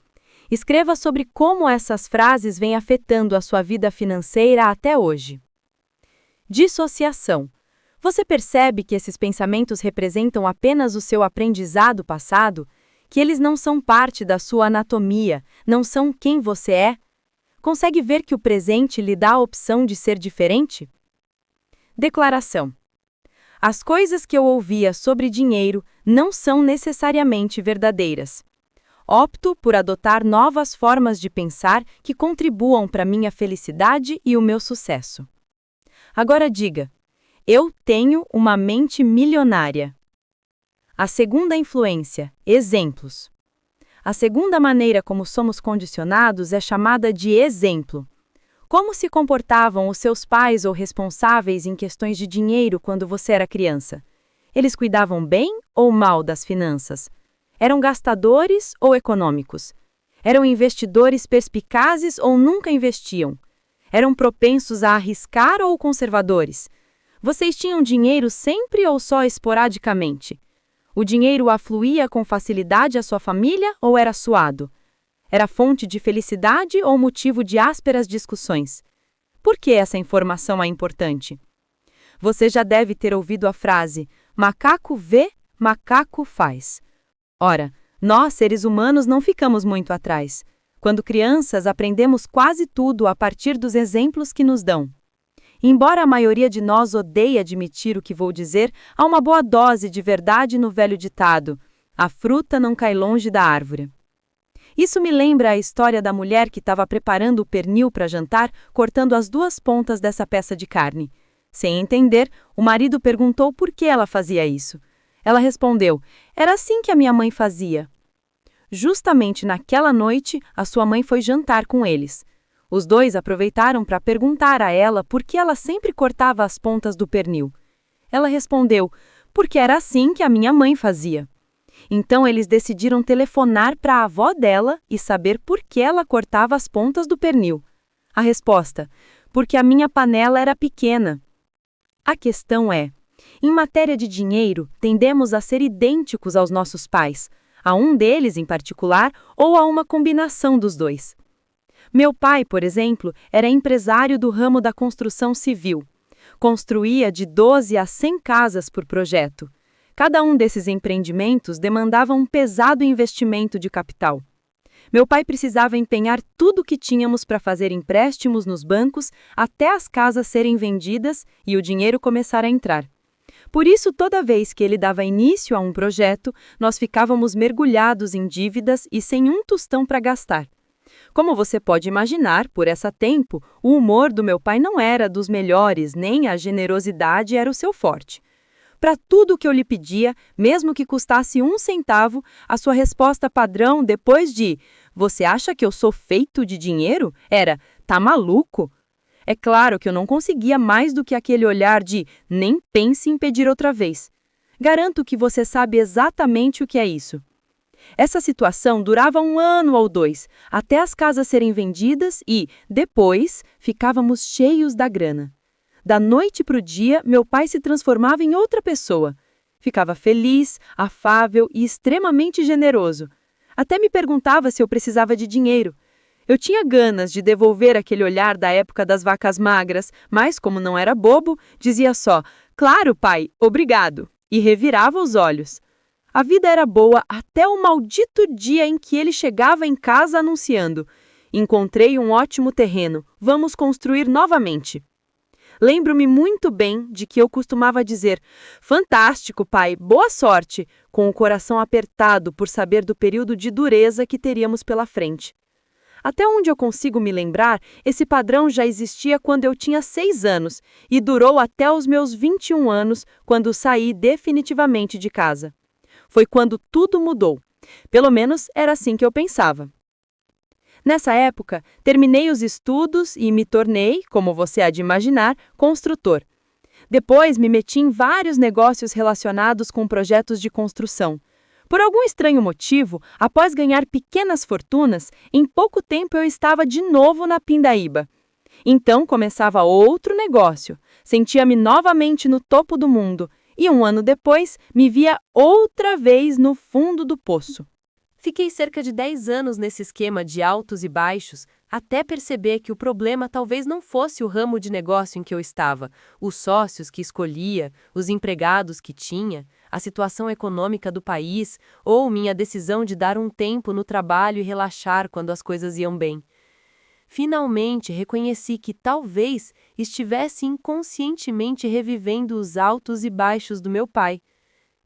Escreva sobre como essas frases vêm afetando a sua vida financeira até hoje. Dissociação. Você percebe que esses pensamentos representam apenas o seu aprendizado passado? Que eles não são parte da sua anatomia, não são quem você é? Consegue ver que o presente lhe dá a opção de ser diferente? Declaração. As coisas que eu ouvia sobre dinheiro não são necessariamente verdadeiras. Opto por adotar novas formas de pensar que contribuam para minha felicidade e o meu sucesso. Agora diga: eu tenho uma mente milionária. A segunda influência, exemplos. A segunda maneira como somos condicionados é chamada de exemplo. Como se comportavam os seus pais ou responsáveis em questões de dinheiro quando você era criança? Eles cuidavam bem ou mal das finanças? Eram gastadores ou econômicos? Eram investidores perspicazes ou nunca investiam? Eram propensos a arriscar ou conservadores? Vocês tinham dinheiro sempre ou só esporadicamente? O dinheiro afluía com facilidade à sua família ou era suado? Era fonte de felicidade ou motivo de ásperas discussões? Por que essa informação é importante? Você já deve ter ouvido a frase: macaco vê, macaco faz. Ora, nós, seres humanos, não ficamos muito atrás. Quando crianças, aprendemos quase tudo a partir dos exemplos que nos dão. Embora a maioria de nós odeie admitir o que vou dizer, há uma boa dose de verdade no velho ditado: a fruta não cai longe da árvore. Isso me lembra a história da mulher que estava preparando o pernil para jantar, cortando as duas pontas dessa peça de carne. Sem entender, o marido perguntou por que ela fazia isso. Ela respondeu: era assim que a minha mãe fazia. Justamente naquela noite, a sua mãe foi jantar com eles. Os dois aproveitaram para perguntar a ela por que ela sempre cortava as pontas do pernil. Ela respondeu: porque era assim que a minha mãe fazia. Então eles decidiram telefonar para a avó dela e saber por que ela cortava as pontas do pernil. A resposta: porque a minha panela era pequena. A questão é: em matéria de dinheiro, tendemos a ser idênticos aos nossos pais, a um deles em particular ou a uma combinação dos dois. Meu pai, por exemplo, era empresário do ramo da construção civil. Construía de 12 a 100 casas por projeto. Cada um desses empreendimentos demandava um pesado investimento de capital. Meu pai precisava empenhar tudo o que tínhamos para fazer empréstimos nos bancos até as casas serem vendidas e o dinheiro começar a entrar. Por isso, toda vez que ele dava início a um projeto, nós ficávamos mergulhados em dívidas e sem um tostão para gastar. Como você pode imaginar, por esse tempo, o humor do meu pai não era dos melhores, nem a generosidade era o seu forte. Para tudo o que eu lhe pedia, mesmo que custasse 1 centavo, a sua resposta padrão depois de "Você acha que eu sou feito de dinheiro?" era "Tá maluco?" É claro que eu não conseguia mais do que aquele olhar de "Nem pense em pedir outra vez." Garanto que você sabe exatamente o que é isso. Essa situação durava 1 ano ou 2, até as casas serem vendidas e, depois, ficávamos cheios da grana. Da noite para o dia, meu pai se transformava em outra pessoa. Ficava feliz, afável e extremamente generoso. Até me perguntava se eu precisava de dinheiro. Eu tinha ganas de devolver aquele olhar da época das vacas magras, mas, como não era bobo, dizia só: "Claro, pai, obrigado", e revirava os olhos. A vida era boa até o maldito dia em que ele chegava em casa anunciando: "Encontrei um ótimo terreno, vamos construir novamente." Lembro-me muito bem de que eu costumava dizer: "Fantástico, pai, boa sorte", com o coração apertado por saber do período de dureza que teríamos pela frente. Até onde eu consigo me lembrar, esse padrão já existia quando eu tinha 6 anos e durou até os meus 21 anos, quando saí definitivamente de casa. Foi quando tudo mudou. Pelo menos era assim que eu pensava. Nessa época, terminei os estudos e me tornei, como você há de imaginar, construtor. Depois me meti em vários negócios relacionados com projetos de construção. Por algum estranho motivo, após ganhar pequenas fortunas, em pouco tempo eu estava de novo na pindaíba. Então começava outro negócio, sentia-me novamente no topo do mundo e 1 ano depois me via outra vez no fundo do poço. Fiquei cerca de 10 anos nesse esquema de altos e baixos, até perceber que o problema talvez não fosse o ramo de negócio em que eu estava, os sócios que escolhia, os empregados que tinha, a situação econômica do país ou minha decisão de dar um tempo no trabalho e relaxar quando as coisas iam bem. Finalmente reconheci que talvez estivesse inconscientemente revivendo os altos e baixos do meu pai.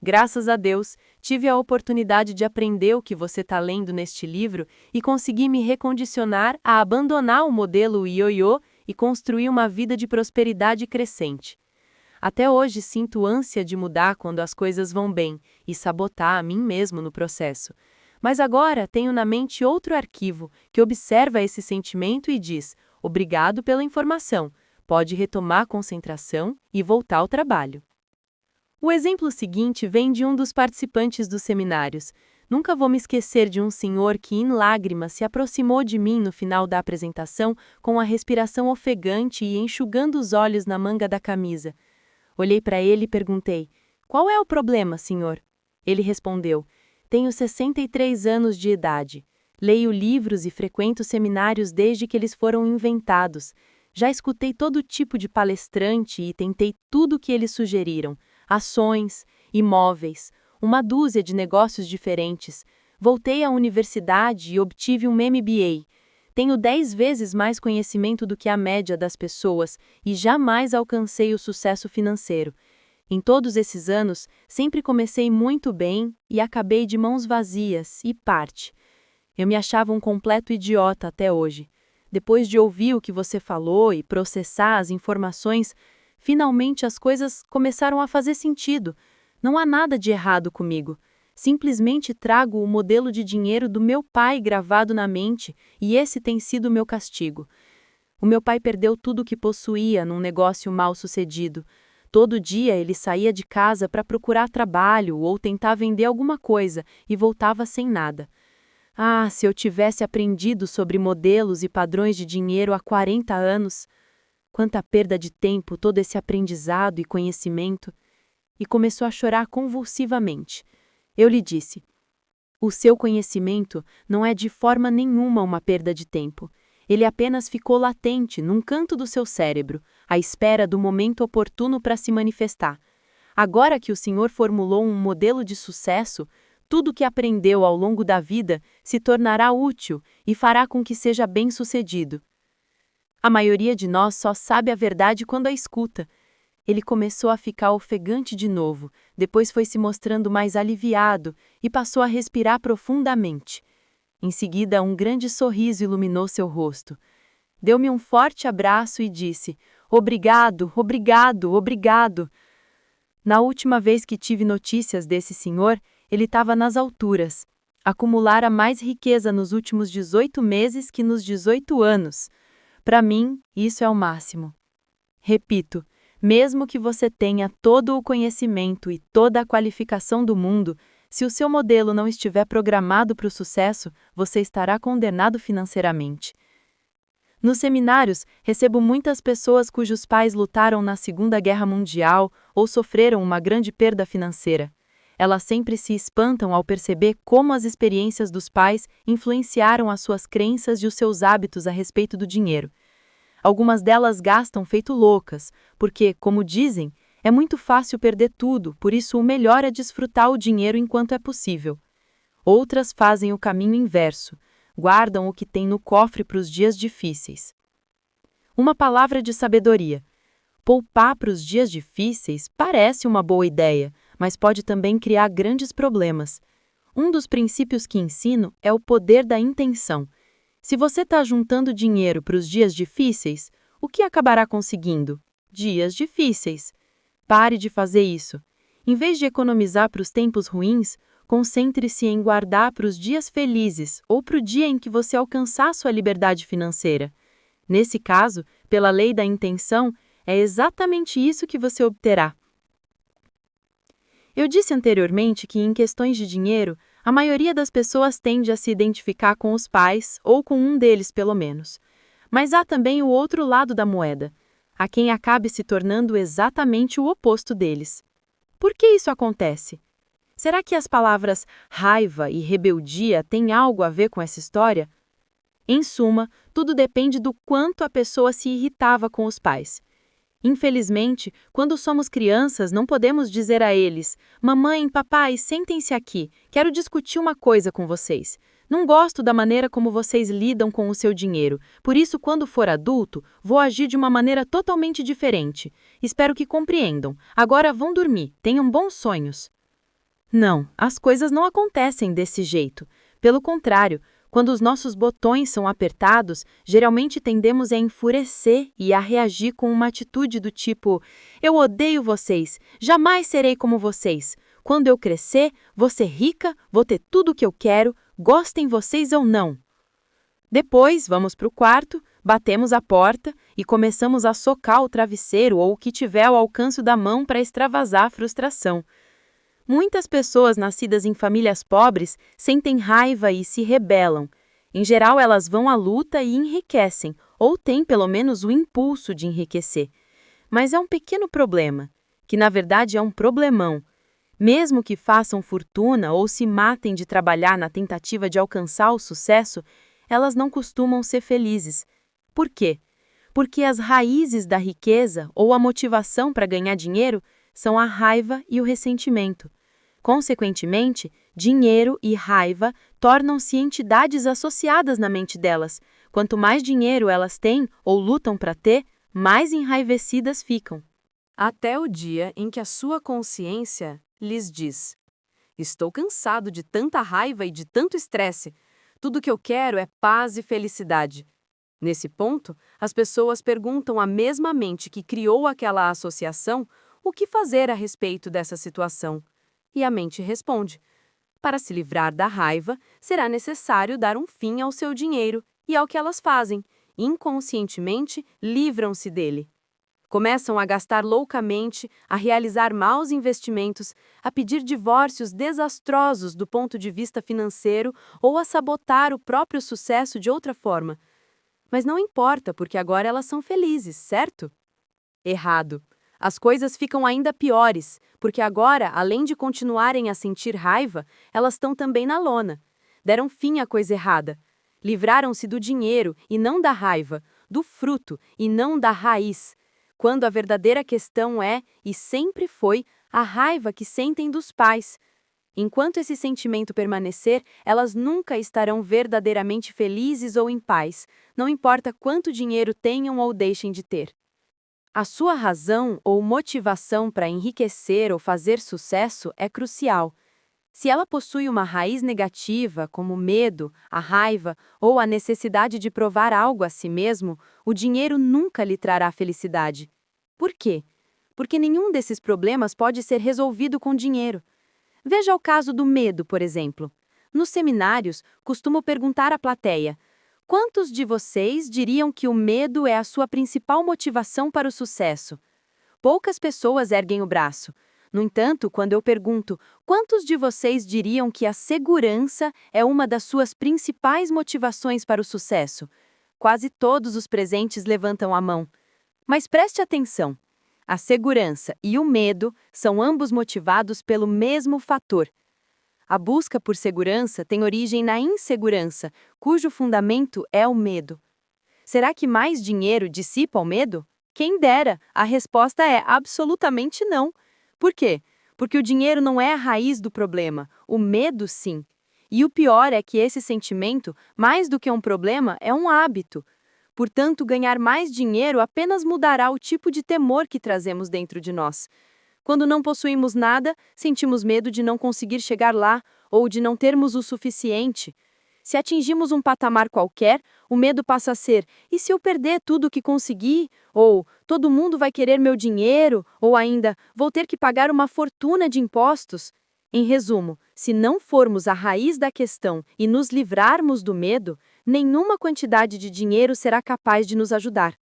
Graças a Deus, tive a oportunidade de aprender o que você está lendo neste livro e consegui me recondicionar a abandonar o modelo ioiô e construir uma vida de prosperidade crescente. Até hoje sinto ânsia de mudar quando as coisas vão bem e sabotar a mim mesmo no processo. Mas agora tenho na mente outro arquivo que observa esse sentimento e diz: "Obrigado pela informação, pode retomar a concentração e voltar ao trabalho." O exemplo seguinte vem de um dos participantes dos seminários. Nunca vou me esquecer de um senhor que, em lágrimas, se aproximou de mim no final da apresentação com a respiração ofegante e enxugando os olhos na manga da camisa. Olhei para ele e perguntei: "Qual é o problema, senhor?" Ele respondeu: "Tenho 63 anos de idade. Leio livros e frequento seminários desde que eles foram inventados. Já escutei todo tipo de palestrante e tentei tudo o que eles sugeriram: ações, imóveis, uma dúzia de negócios diferentes. Voltei à universidade e obtive um MBA. Tenho 10 vezes mais conhecimento do que a média das pessoas e jamais alcancei o sucesso financeiro. Em todos esses anos, sempre comecei muito bem e acabei de mãos vazias e parte. Eu me achava um completo idiota até hoje. Depois de ouvir o que você falou e processar as informações, finalmente as coisas começaram a fazer sentido. Não há nada de errado comigo. Simplesmente trago o modelo de dinheiro do meu pai gravado na mente e esse tem sido o meu castigo. O meu pai perdeu tudo o que possuía num negócio mal sucedido. Todo dia ele saía de casa para procurar trabalho ou tentar vender alguma coisa e voltava sem nada. Ah, se eu tivesse aprendido sobre modelos e padrões de dinheiro há 40 anos! Quanta perda de tempo todo esse aprendizado e conhecimento! E começou a chorar convulsivamente. Eu lhe disse: "O seu conhecimento não é de forma nenhuma uma perda de tempo. Ele apenas ficou latente num canto do seu cérebro, à espera do momento oportuno para se manifestar. Agora que o senhor formulou um modelo de sucesso, tudo o que aprendeu ao longo da vida se tornará útil e fará com que seja bem-sucedido." A maioria de nós só sabe a verdade quando a escuta. Ele começou a ficar ofegante de novo, depois foi se mostrando mais aliviado e passou a respirar profundamente. Em seguida, um grande sorriso iluminou seu rosto. Deu-me um forte abraço e disse: "Obrigado, obrigado, obrigado." Na última vez que tive notícias desse senhor, ele estava nas alturas. Acumulara mais riqueza nos últimos 18 meses que nos 18 anos. Para mim, isso é o máximo. Repito, mesmo que você tenha todo o conhecimento e toda a qualificação do mundo, se o seu modelo não estiver programado para o sucesso, você estará condenado financeiramente. Nos seminários, recebo muitas pessoas cujos pais lutaram na Segunda Guerra Mundial ou sofreram uma grande perda financeira. Elas sempre se espantam ao perceber como as experiências dos pais influenciaram as suas crenças e os seus hábitos a respeito do dinheiro. Algumas delas gastam feito loucas, porque, como dizem, é muito fácil perder tudo, por isso o melhor é desfrutar o dinheiro enquanto é possível. Outras fazem o caminho inverso, guardam o que têm no cofre para os dias difíceis. Uma palavra de sabedoria: poupar para os dias difíceis parece uma boa ideia, mas pode também criar grandes problemas. Um dos princípios que ensino é o poder da intenção. Se você está juntando dinheiro para os dias difíceis, o que acabará conseguindo? Dias difíceis. Pare de fazer isso. Em vez de economizar para os tempos ruins, concentre-se em guardar para os dias felizes ou para o dia em que você alcançar sua liberdade financeira. Nesse caso, pela lei da intenção, é exatamente isso que você obterá. Eu disse anteriormente que, em questões de dinheiro, a maioria das pessoas tende a se identificar com os pais, ou com um deles pelo menos. Mas há também o outro lado da moeda. Há quem acabe se tornando exatamente o oposto deles. Por que isso acontece? Será que as palavras raiva e rebeldia têm algo a ver com essa história? Em suma, tudo depende do quanto a pessoa se irritava com os pais. Infelizmente, quando somos crianças, não podemos dizer a eles: "Mamãe, papai, sentem-se aqui, quero discutir uma coisa com vocês. Não gosto da maneira como vocês lidam com o seu dinheiro, por isso, quando for adulto, vou agir de uma maneira totalmente diferente. Espero que compreendam. Agora vão dormir, tenham bons sonhos." Não, as coisas não acontecem desse jeito. Pelo contrário, quando os nossos botões são apertados, geralmente tendemos a enfurecer e a reagir com uma atitude do tipo: "Eu odeio vocês, jamais serei como vocês. Quando eu crescer, vou ser rica, vou ter tudo o que eu quero, gostem vocês ou não." Depois, vamos para o quarto, batemos a porta e começamos a socar o travesseiro ou o que tiver ao alcance da mão para extravasar a frustração. Muitas pessoas nascidas em famílias pobres sentem raiva e se rebelam. Em geral, elas vão à luta e enriquecem, ou têm pelo menos o impulso de enriquecer. Mas é um pequeno problema, que na verdade é um problemão. Mesmo que façam fortuna ou se matem de trabalhar na tentativa de alcançar o sucesso, elas não costumam ser felizes. Por quê? Porque as raízes da riqueza ou a motivação para ganhar dinheiro são a raiva e o ressentimento. Consequentemente, dinheiro e raiva tornam-se entidades associadas na mente delas. Quanto mais dinheiro elas têm ou lutam para ter, mais enraivecidas ficam. Até o dia em que a sua consciência lhes diz: estou cansado de tanta raiva e de tanto estresse. Tudo que eu quero é paz e felicidade. Nesse ponto, as pessoas perguntam à mesma mente que criou aquela associação o que fazer a respeito dessa situação. E a mente responde: para se livrar da raiva, será necessário dar um fim ao seu dinheiro e ao que elas fazem. Inconscientemente, livram-se dele. Começam a gastar loucamente, a realizar maus investimentos, a pedir divórcios desastrosos do ponto de vista financeiro ou a sabotar o próprio sucesso de outra forma. Mas não importa, porque agora elas são felizes, certo? Errado. As coisas ficam ainda piores, porque agora, além de continuarem a sentir raiva, elas estão também na lona. Deram fim à coisa errada. Livraram-se do dinheiro e não da raiva, do fruto e não da raiz. Quando a verdadeira questão é, e sempre foi, a raiva que sentem dos pais. Enquanto esse sentimento permanecer, elas nunca estarão verdadeiramente felizes ou em paz, não importa quanto dinheiro tenham ou deixem de ter. A sua razão ou motivação para enriquecer ou fazer sucesso é crucial. Se ela possui uma raiz negativa, como o medo, a raiva ou a necessidade de provar algo a si mesmo, o dinheiro nunca lhe trará felicidade. Por quê? Porque nenhum desses problemas pode ser resolvido com dinheiro. Veja o caso do medo, por exemplo. Nos seminários, costumo perguntar à plateia: quantos de vocês diriam que o medo é a sua principal motivação para o sucesso? Poucas pessoas erguem o braço. No entanto, quando eu pergunto: quantos de vocês diriam que a segurança é uma das suas principais motivações para o sucesso? Quase todos os presentes levantam a mão. Mas preste atenção. A segurança e o medo são ambos motivados pelo mesmo fator. A busca por segurança tem origem na insegurança, cujo fundamento é o medo. Será que mais dinheiro dissipa o medo? Quem dera, a resposta é absolutamente não. Por quê? Porque o dinheiro não é a raiz do problema, o medo sim. E o pior é que esse sentimento, mais do que um problema, é um hábito. Portanto, ganhar mais dinheiro apenas mudará o tipo de temor que trazemos dentro de nós. Quando não possuímos nada, sentimos medo de não conseguir chegar lá ou de não termos o suficiente. Se atingimos um patamar qualquer, o medo passa a ser: e se eu perder tudo o que consegui? Ou todo mundo vai querer meu dinheiro? Ou ainda, vou ter que pagar uma fortuna de impostos? Em resumo, se não formos à raiz da questão e nos livrarmos do medo, nenhuma quantidade de dinheiro será capaz de nos ajudar.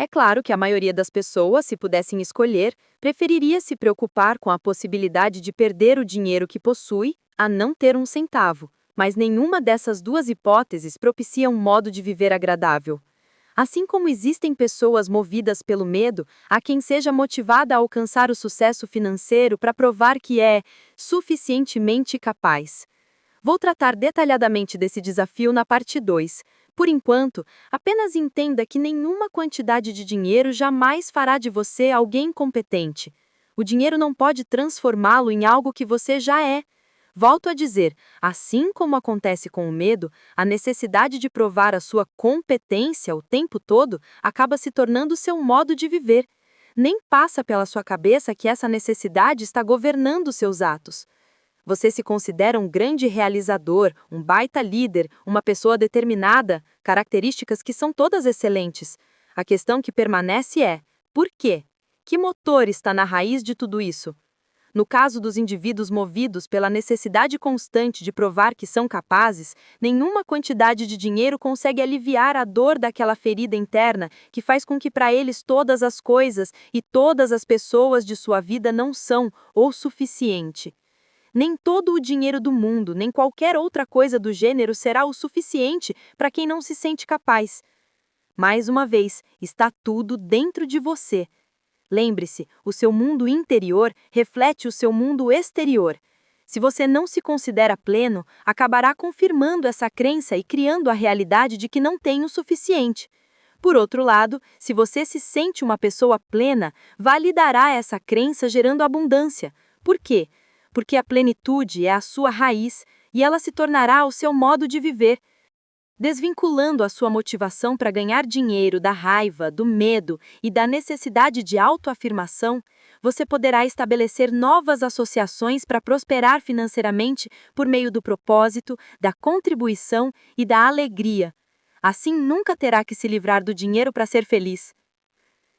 É claro que a maioria das pessoas, se pudessem escolher, preferiria se preocupar com a possibilidade de perder o dinheiro que possui a não ter um centavo, mas nenhuma dessas duas hipóteses propicia um modo de viver agradável. Assim como existem pessoas movidas pelo medo, há quem seja motivada a alcançar o sucesso financeiro para provar que é suficientemente capaz. Vou tratar detalhadamente desse desafio na parte 2. Por enquanto, apenas entenda que nenhuma quantidade de dinheiro jamais fará de você alguém competente. O dinheiro não pode transformá-lo em algo que você já é. Volto a dizer, assim como acontece com o medo, a necessidade de provar a sua competência o tempo todo acaba se tornando seu modo de viver. Nem passa pela sua cabeça que essa necessidade está governando seus atos. Você se considera um grande realizador, um baita líder, uma pessoa determinada, características que são todas excelentes. A questão que permanece é: por quê? Que motor está na raiz de tudo isso? No caso dos indivíduos movidos pela necessidade constante de provar que são capazes, nenhuma quantidade de dinheiro consegue aliviar a dor daquela ferida interna que faz com que para eles todas as coisas e todas as pessoas de sua vida não são o suficiente. Nem todo o dinheiro do mundo, nem qualquer outra coisa do gênero será o suficiente para quem não se sente capaz. Mais uma vez, está tudo dentro de você. Lembre-se, o seu mundo interior reflete o seu mundo exterior. Se você não se considera pleno, acabará confirmando essa crença e criando a realidade de que não tem o suficiente. Por outro lado, se você se sente uma pessoa plena, validará essa crença gerando abundância. Por quê? Porque a plenitude é a sua raiz e ela se tornará o seu modo de viver. Desvinculando a sua motivação para ganhar dinheiro da raiva, do medo e da necessidade de autoafirmação, você poderá estabelecer novas associações para prosperar financeiramente por meio do propósito, da contribuição e da alegria. Assim, nunca terá que se livrar do dinheiro para ser feliz.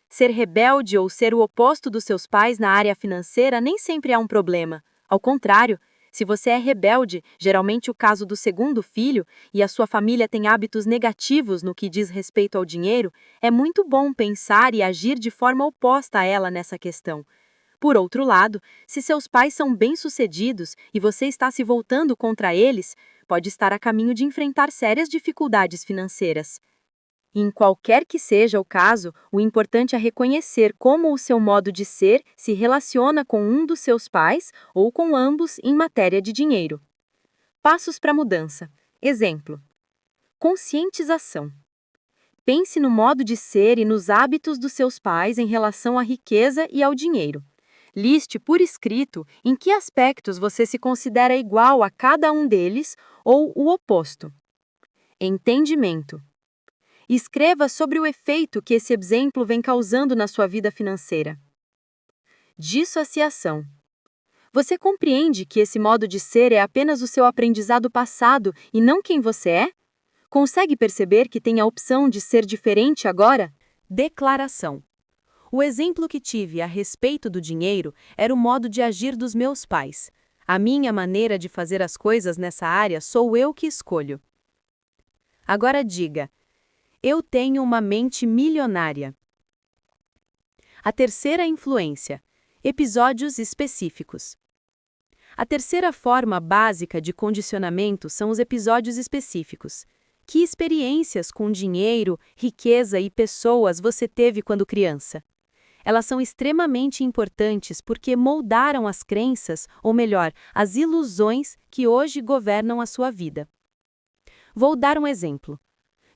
Ser rebelde ou ser o oposto dos seus pais na área financeira nem sempre é um problema. Ao contrário, se você é rebelde, geralmente o caso do segundo filho, e a sua família tem hábitos negativos no que diz respeito ao dinheiro, é muito bom pensar e agir de forma oposta a ela nessa questão. Por outro lado, se seus pais são bem-sucedidos e você está se voltando contra eles, pode estar a caminho de enfrentar sérias dificuldades financeiras. Em qualquer que seja o caso, o importante é reconhecer como o seu modo de ser se relaciona com um dos seus pais ou com ambos em matéria de dinheiro. Passos para mudança. Exemplo: conscientização. Pense no modo de ser e nos hábitos dos seus pais em relação à riqueza e ao dinheiro. Liste por escrito em que aspectos você se considera igual a cada um deles ou o oposto. Entendimento. Escreva sobre o efeito que esse exemplo vem causando na sua vida financeira. Dissociação. Você compreende que esse modo de ser é apenas o seu aprendizado passado e não quem você é? Consegue perceber que tem a opção de ser diferente agora? Declaração. O exemplo que tive a respeito do dinheiro era o modo de agir dos meus pais. A minha maneira de fazer as coisas nessa área sou eu que escolho. Agora diga: eu tenho uma mente milionária. A terceira influência: episódios específicos. A terceira forma básica de condicionamento são os episódios específicos. Que experiências com dinheiro, riqueza e pessoas você teve quando criança? Elas são extremamente importantes porque moldaram as crenças, ou melhor, as ilusões que hoje governam a sua vida. Vou dar um exemplo.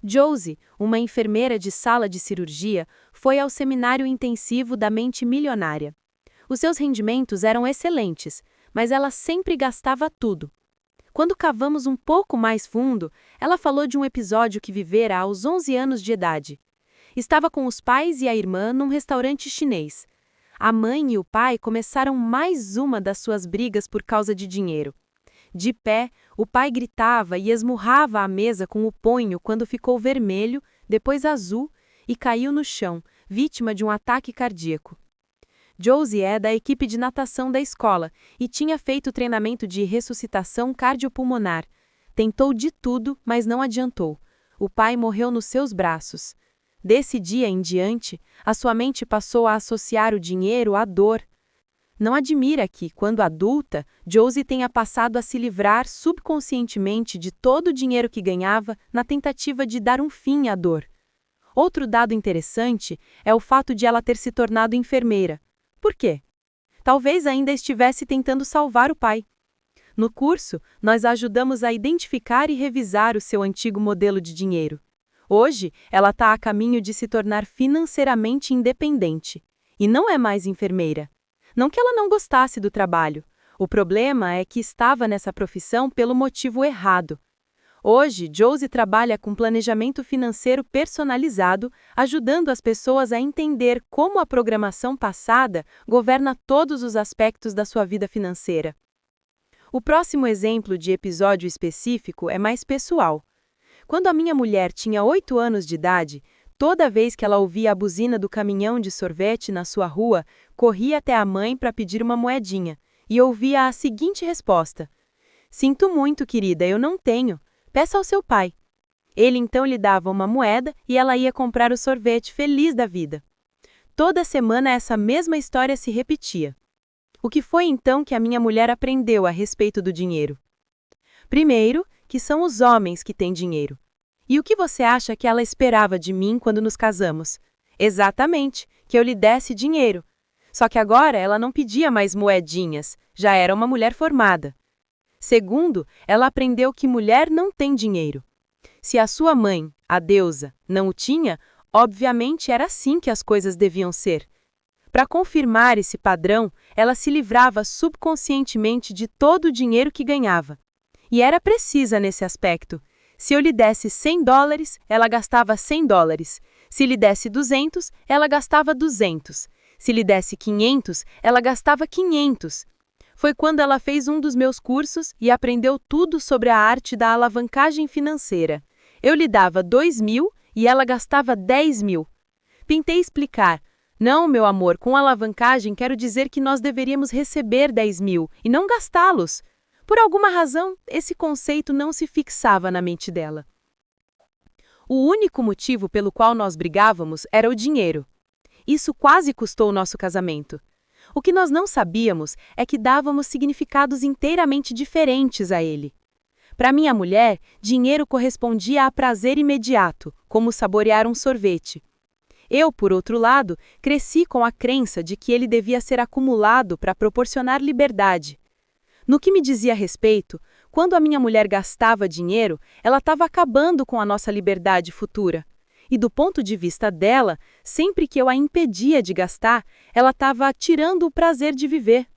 Josie, uma enfermeira de sala de cirurgia, foi ao seminário intensivo da mente milionária. Os seus rendimentos eram excelentes, mas ela sempre gastava tudo. Quando cavamos um pouco mais fundo, ela falou de um episódio que vivera aos 11 anos de idade. Estava com os pais e a irmã num restaurante chinês. A mãe e o pai começaram mais uma das suas brigas por causa de dinheiro. De pé, o pai gritava e esmurrava a mesa com o punho quando ficou vermelho, depois azul, e caiu no chão, vítima de um ataque cardíaco. Josie é da equipe de natação da escola e tinha feito treinamento de ressuscitação cardiopulmonar. Tentou de tudo, mas não adiantou. O pai morreu nos seus braços. Desse dia em diante, a sua mente passou a associar o dinheiro à dor. Não admira que, quando adulta, Josie tenha passado a se livrar subconscientemente de todo o dinheiro que ganhava na tentativa de dar um fim à dor. Outro dado interessante é o fato de ela ter se tornado enfermeira. Por quê? Talvez ainda estivesse tentando salvar o pai. No curso, nós a ajudamos a identificar e revisar o seu antigo modelo de dinheiro. Hoje, ela está a caminho de se tornar financeiramente independente. E não é mais enfermeira. Não que ela não gostasse do trabalho. O problema é que estava nessa profissão pelo motivo errado. Hoje, Josie trabalha com planejamento financeiro personalizado, ajudando as pessoas a entender como a programação passada governa todos os aspectos da sua vida financeira. O próximo exemplo de episódio específico é mais pessoal. Quando a minha mulher tinha 8 anos de idade, toda vez que ela ouvia a buzina do caminhão de sorvete na sua rua, corria até a mãe para pedir uma moedinha. e ouvia a seguinte resposta: "Sinto muito, querida, eu não tenho. Peça ao seu pai." Ele então lhe dava uma moeda e ela ia comprar o sorvete feliz da vida. Toda semana essa mesma história se repetia. O que foi então que a minha mulher aprendeu a respeito do dinheiro? Primeiro, que são os homens que têm dinheiro. E o que você acha que ela esperava de mim quando nos casamos? Exatamente, que eu lhe desse dinheiro. Só que agora ela não pedia mais moedinhas, já era uma mulher formada. Segundo, ela aprendeu que mulher não tem dinheiro. Se a sua mãe, a deusa, não o tinha, obviamente era assim que as coisas deviam ser. Para confirmar esse padrão, ela se livrava subconscientemente de todo o dinheiro que ganhava. E era precisa nesse aspecto. Se eu lhe desse $100, ela gastava $100. Se lhe desse 200, ela gastava 200. Se lhe desse 500, ela gastava 500. Foi quando ela fez um dos meus cursos e aprendeu tudo sobre a arte da alavancagem financeira. Eu lhe dava 2.000 e ela gastava 10.000. Tentei explicar. Não, meu amor, com alavancagem quero dizer que nós deveríamos receber 10.000 e não gastá-los. Por alguma razão, esse conceito não se fixava na mente dela. O único motivo pelo qual nós brigávamos era o dinheiro. Isso quase custou o nosso casamento. O que nós não sabíamos é que dávamos significados inteiramente diferentes a ele. Para minha mulher, dinheiro correspondia a prazer imediato, como saborear um sorvete. Eu, por outro lado, cresci com a crença de que ele devia ser acumulado para proporcionar liberdade. No que me dizia respeito, quando a minha mulher gastava dinheiro, ela estava acabando com a nossa liberdade futura. E do ponto de vista dela, sempre que eu a impedia de gastar, ela estava tirando o prazer de viver.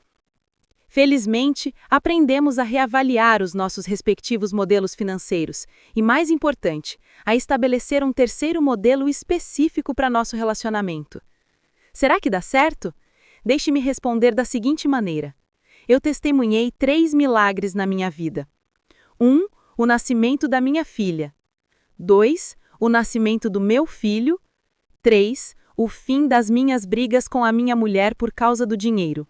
Felizmente, aprendemos a reavaliar os nossos respectivos modelos financeiros e, mais importante, a estabelecer um terceiro modelo específico para nosso relacionamento. Será que dá certo? Deixe-me responder da seguinte maneira. Eu testemunhei 3 milagres na minha vida. 1. O nascimento da minha filha. 2. O nascimento do meu filho. 3. O fim das minhas brigas com a minha mulher por causa do dinheiro.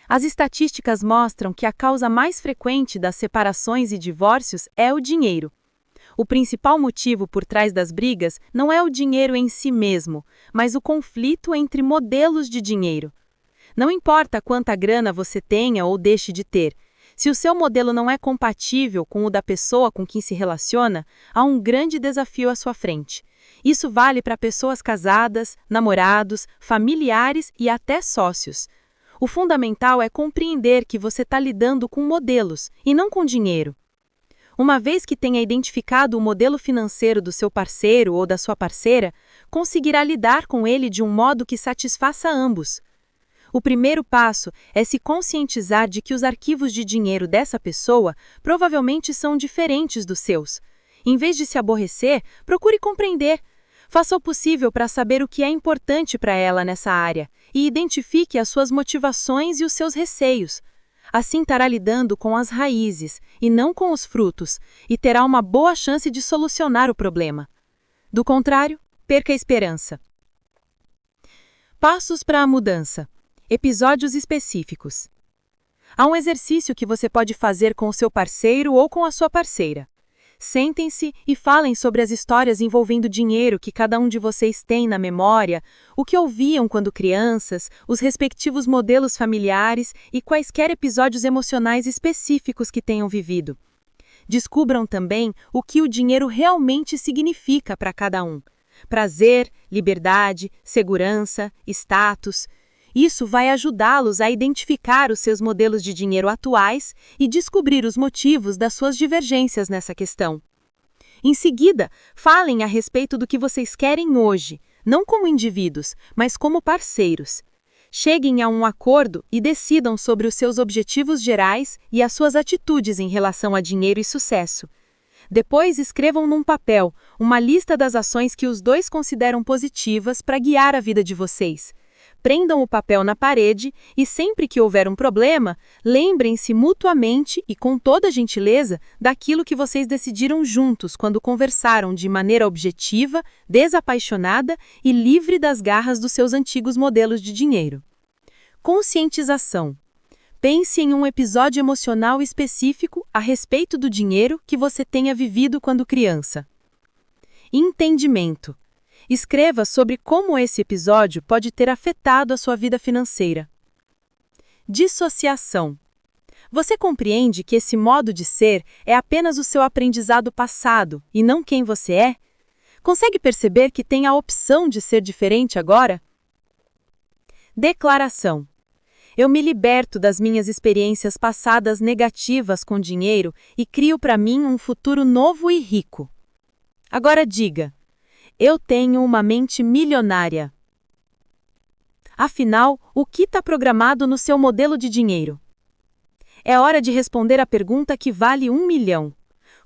As estatísticas mostram que a causa mais frequente das separações e divórcios é o dinheiro. O principal motivo por trás das brigas não é o dinheiro em si mesmo, mas o conflito entre modelos de dinheiro. Não importa quanta grana você tenha ou deixe de ter, se o seu modelo não é compatível com o da pessoa com quem se relaciona, há um grande desafio à sua frente. Isso vale para pessoas casadas, namorados, familiares e até sócios. O fundamental é compreender que você está lidando com modelos e não com dinheiro. Uma vez que tenha identificado o modelo financeiro do seu parceiro ou da sua parceira, conseguirá lidar com ele de um modo que satisfaça ambos. O primeiro passo é se conscientizar de que os arquivos de dinheiro dessa pessoa provavelmente são diferentes dos seus. Em vez de se aborrecer, procure compreender. Faça o possível para saber o que é importante para ela nessa área e identifique as suas motivações e os seus receios. Assim estará lidando com as raízes e não com os frutos e terá uma boa chance de solucionar o problema. Do contrário, perca a esperança. Passos para a mudança. Episódios específicos. Há um exercício que você pode fazer com o seu parceiro ou com a sua parceira. Sentem-se e falem sobre as histórias envolvendo dinheiro que cada um de vocês tem na memória, o que ouviam quando crianças, os respectivos modelos familiares e quaisquer episódios emocionais específicos que tenham vivido. Descubram também o que o dinheiro realmente significa para cada um. Prazer, liberdade, segurança, status. Isso vai ajudá-los a identificar os seus modelos de dinheiro atuais e descobrir os motivos das suas divergências nessa questão. Em seguida, falem a respeito do que vocês querem hoje, não como indivíduos, mas como parceiros. Cheguem a um acordo e decidam sobre os seus objetivos gerais e as suas atitudes em relação a dinheiro e sucesso. Depois, escrevam num papel uma lista das ações que os dois consideram positivas para guiar a vida de vocês. Prendam o papel na parede e, sempre que houver um problema, lembrem-se mutuamente e com toda gentileza daquilo que vocês decidiram juntos quando conversaram de maneira objetiva, desapaixonada e livre das garras dos seus antigos modelos de dinheiro. Conscientização. Pense em um episódio emocional específico a respeito do dinheiro que você tenha vivido quando criança. Entendimento. Escreva sobre como esse episódio pode ter afetado a sua vida financeira. Dissociação. Você compreende que esse modo de ser é apenas o seu aprendizado passado e não quem você é? Consegue perceber que tem a opção de ser diferente agora? Declaração. Eu me liberto das minhas experiências passadas negativas com dinheiro e crio para mim um futuro novo e rico. Agora diga: eu tenho uma mente milionária. Afinal, o que está programado no seu modelo de dinheiro? É hora de responder a pergunta que vale 1 milhão.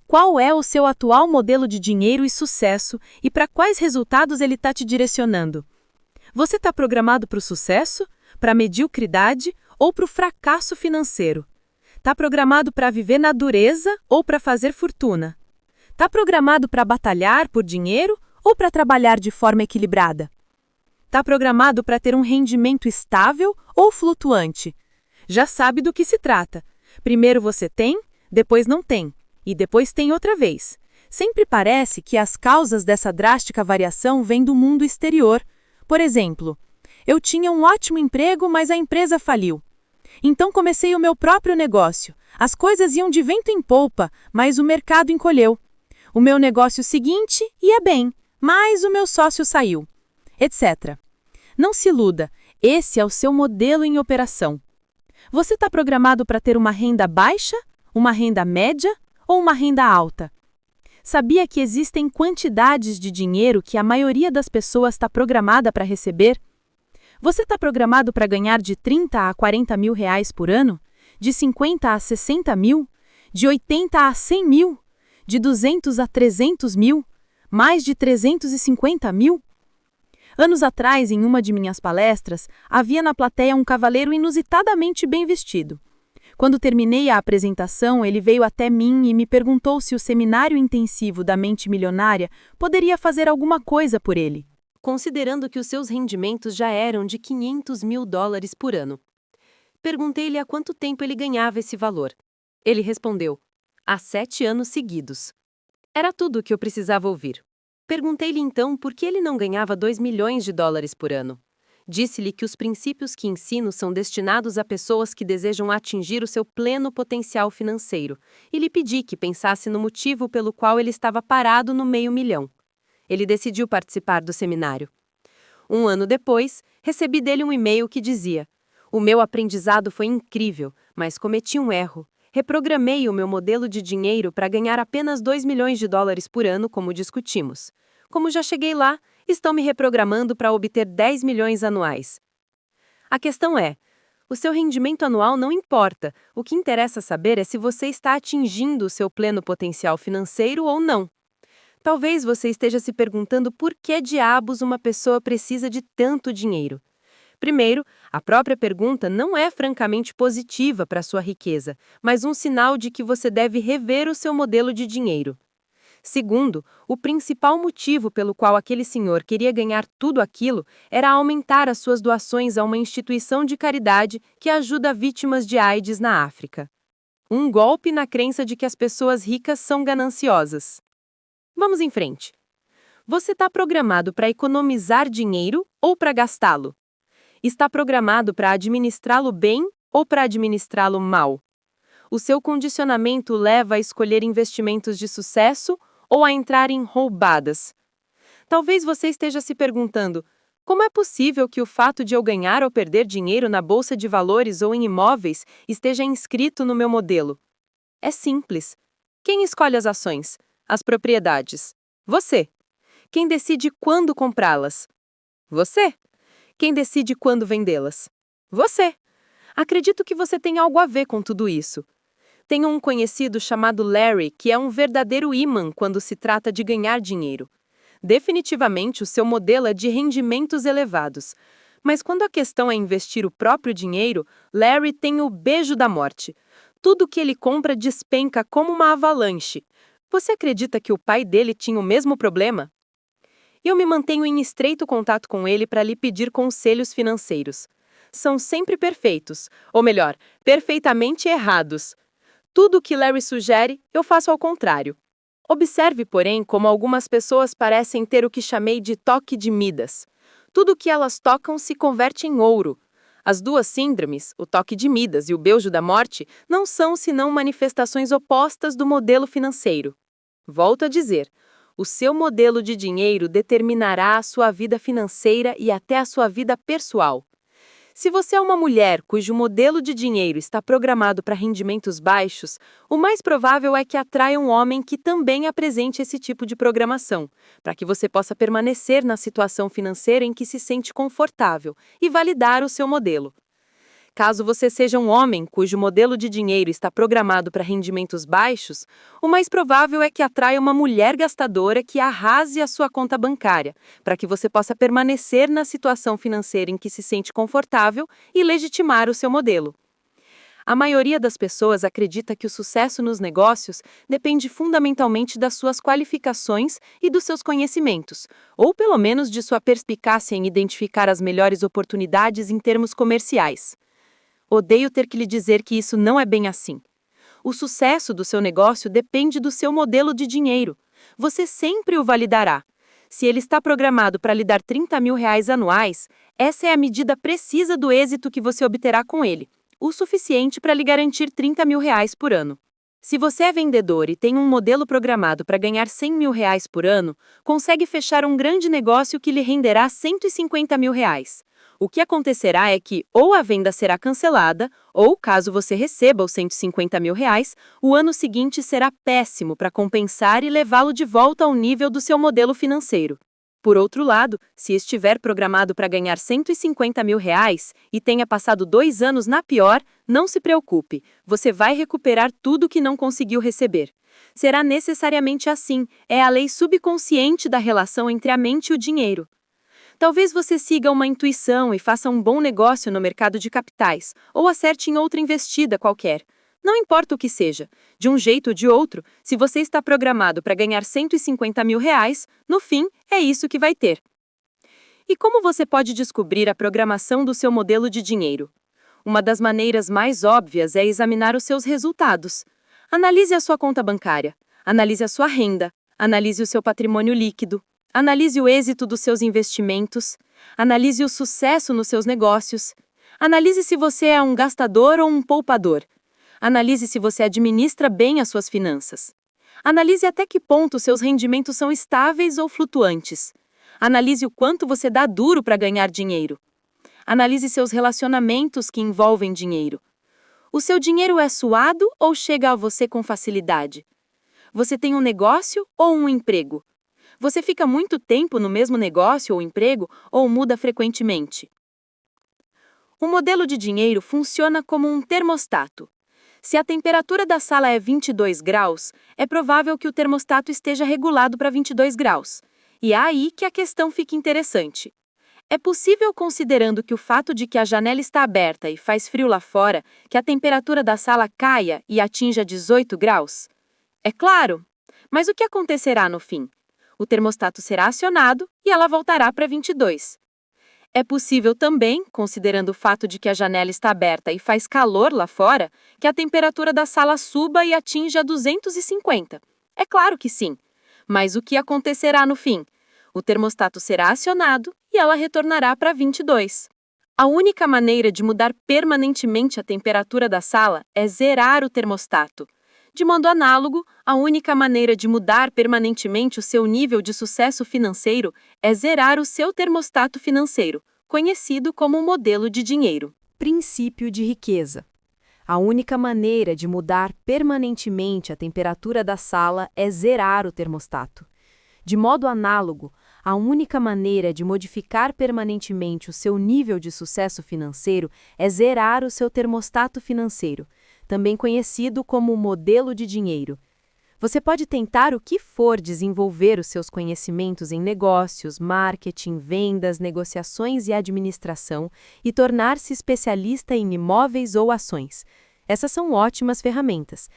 Qual é o seu atual modelo de dinheiro e sucesso e para quais resultados ele está te direcionando? Você está programado para o sucesso, para a mediocridade ou para o fracasso financeiro? Está programado para viver na dureza ou para fazer fortuna? Está programado para batalhar por dinheiro ou para trabalhar de forma equilibrada? Está programado para ter um rendimento estável ou flutuante? Já sabe do que se trata. Primeiro você tem, depois não tem, e depois tem outra vez. Sempre parece que as causas dessa drástica variação vêm do mundo exterior. Por exemplo, eu tinha um ótimo emprego, mas a empresa faliu. Então comecei o meu próprio negócio. As coisas iam de vento em polpa, mas o mercado encolheu. O meu negócio seguinte ia bem, mas o meu sócio saiu, etc. Não se iluda, esse é o seu modelo em operação. Você está programado para ter uma renda baixa, uma renda média ou uma renda alta? Sabia que existem quantidades de dinheiro que a maioria das pessoas está programada para receber? Você está programado para ganhar de 30 a 40 mil reais por ano? De 50 a 60 mil? De 80 a 100 mil? De 200 a 300 mil? Mais de 350 mil? Anos atrás, em uma de minhas palestras, havia na plateia um cavaleiro inusitadamente bem vestido. Quando terminei a apresentação, ele veio até mim e me perguntou se o seminário intensivo da mente milionária poderia fazer alguma coisa por ele, considerando que os seus rendimentos já eram de $500 mil por ano. Perguntei-lhe há quanto tempo ele ganhava esse valor. Ele respondeu: há 7 anos seguidos. Era tudo o que eu precisava ouvir. Perguntei-lhe então por que ele não ganhava $2 milhões por ano. Disse-lhe que os princípios que ensino são destinados a pessoas que desejam atingir o seu pleno potencial financeiro, e lhe pedi que pensasse no motivo pelo qual ele estava parado no $500 mil. Ele decidiu participar do seminário. 1 ano depois, recebi dele um e-mail que dizia: o meu aprendizado foi incrível, mas cometi um erro. Reprogramei o meu modelo de dinheiro para ganhar apenas $2 milhões por ano, como discutimos. Como já cheguei lá, estão me reprogramando para obter 10 milhões anuais. A questão é: o seu rendimento anual não importa. O que interessa saber é se você está atingindo o seu pleno potencial financeiro ou não. Talvez você esteja se perguntando por que diabos uma pessoa precisa de tanto dinheiro. Primeiro, a própria pergunta não é francamente positiva para sua riqueza, mas um sinal de que você deve rever o seu modelo de dinheiro. Segundo, o principal motivo pelo qual aquele senhor queria ganhar tudo aquilo era aumentar as suas doações a uma instituição de caridade que ajuda vítimas de AIDS na África. Um golpe na crença de que as pessoas ricas são gananciosas. Vamos em frente. Você está programado para economizar dinheiro ou para gastá-lo? Está programado para administrá-lo bem ou para administrá-lo mal? O seu condicionamento leva a escolher investimentos de sucesso ou a entrar em roubadas? Talvez você esteja se perguntando: como é possível que o fato de eu ganhar ou perder dinheiro na bolsa de valores ou em imóveis esteja inscrito no meu modelo? É simples. Quem escolhe as ações, as propriedades? Você. Quem decide quando comprá-las? Você. Quem decide quando vendê-las? Você. Acredito que você tem algo a ver com tudo isso. Tenho um conhecido chamado Larry que é um verdadeiro imã quando se trata de ganhar dinheiro. Definitivamente o seu modelo é de rendimentos elevados. Mas quando a questão é investir o próprio dinheiro, Larry tem o beijo da morte. Tudo que ele compra despenca como uma avalanche. Você acredita que o pai dele tinha o mesmo problema? Eu me mantenho em estreito contato com ele para lhe pedir conselhos financeiros. são sempre perfeitos, ou melhor, perfeitamente errados. Tudo o que Larry sugere, eu faço ao contrário. Observe, porém, como algumas pessoas parecem ter o que chamei de toque de Midas. Tudo o que elas tocam se converte em ouro. As duas síndromes, o toque de Midas e o beujo da morte, não são senão manifestações opostas do modelo financeiro. Volto a dizer, o seu modelo de dinheiro determinará a sua vida financeira e até a sua vida pessoal. Se você é uma mulher cujo modelo de dinheiro está programado para rendimentos baixos, o mais provável é que atraia um homem que também apresente esse tipo de programação, para que você possa permanecer na situação financeira em que se sente confortável e validar o seu modelo. Caso você seja um homem cujo modelo de dinheiro está programado para rendimentos baixos, o mais provável é que atraia uma mulher gastadora que arrase a sua conta bancária, para que você possa permanecer na situação financeira em que se sente confortável e legitimar o seu modelo. A maioria das pessoas acredita que o sucesso nos negócios depende fundamentalmente das suas qualificações e dos seus conhecimentos, ou pelo menos de sua perspicácia em identificar as melhores oportunidades em termos comerciais. Odeio ter que lhe dizer que isso não é bem assim. O sucesso do seu negócio depende do seu modelo de dinheiro. Você sempre o validará. Se ele está programado para lhe dar R$ 30.000 anuais, essa é a medida precisa do êxito que você obterá com ele, o suficiente para lhe garantir R$ 30.000 por ano. Se você é vendedor e tem um modelo programado para ganhar R$ 100.000 por ano, consegue fechar um grande negócio que lhe renderá R$ 150.000. O que acontecerá é que ou a venda será cancelada, ou, caso você receba os R$ 150.000, o ano seguinte será péssimo para compensar e levá-lo de volta ao nível do seu modelo financeiro. Por outro lado, se estiver programado para ganhar R$ 150.000 e tenha passado 2 anos na pior, não se preocupe, você vai recuperar tudo que não conseguiu receber. Será necessariamente assim, é a lei subconsciente da relação entre a mente e o dinheiro. Talvez você siga uma intuição e faça um bom negócio no mercado de capitais, ou acerte em outra investida qualquer. Não importa o que seja, de um jeito ou de outro, se você está programado para ganhar R$ 150.000, no fim, é isso que vai ter. E como você pode descobrir a programação do seu modelo de dinheiro? Uma das maneiras mais óbvias é examinar os seus resultados. Analise a sua conta bancária, analise a sua renda, analise o seu patrimônio líquido. Analise o êxito dos seus investimentos, analise o sucesso nos seus negócios, analise se você é um gastador ou um poupador, analise se você administra bem as suas finanças, analise até que ponto seus rendimentos são estáveis ou flutuantes, analise o quanto você dá duro para ganhar dinheiro, analise seus relacionamentos que envolvem dinheiro. O seu dinheiro é suado ou chega a você com facilidade? Você tem um negócio ou um emprego? Você fica muito tempo no mesmo negócio ou emprego ou muda frequentemente? O modelo de dinheiro funciona como um termostato. Se a temperatura da sala é 22 graus, é provável que o termostato esteja regulado para 22 graus. E é aí que a questão fica interessante. É possível, considerando que o fato de que a janela está aberta e faz frio lá fora, que a temperatura da sala caia e atinja 18 graus? É claro! Mas o que acontecerá no fim? O termostato será acionado e ela voltará para 22. É possível também, considerando o fato de que a janela está aberta e faz calor lá fora, que a temperatura da sala suba e atinja 250. É claro que sim. Mas o que acontecerá no fim? O termostato será acionado e ela retornará para 22. A única maneira de mudar permanentemente a temperatura da sala é zerar o termostato. De modo análogo, a única maneira de mudar permanentemente o seu nível de sucesso financeiro é zerar o seu termostato financeiro, conhecido como modelo de dinheiro. Princípio de riqueza. A única maneira de mudar permanentemente a temperatura da sala é zerar o termostato. De modo análogo, a única maneira de modificar permanentemente o seu nível de sucesso financeiro é zerar o seu termostato financeiro, também conhecido como modelo de dinheiro. Você pode tentar o que for desenvolver os seus conhecimentos em negócios, marketing, vendas, negociações e administração e tornar-se especialista em imóveis ou ações. Essas são ótimas ferramentas.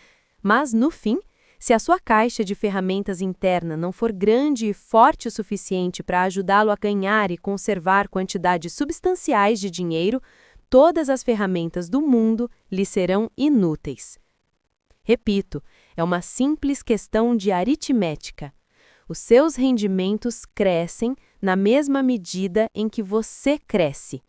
Mas, no fim, se a sua caixa de ferramentas interna não for grande e forte o suficiente para ajudá-lo a ganhar e conservar quantidades substanciais de dinheiro, todas as ferramentas do mundo lhe serão inúteis. Repito, é uma simples questão de aritmética. Os seus rendimentos crescem na mesma medida em que você cresce.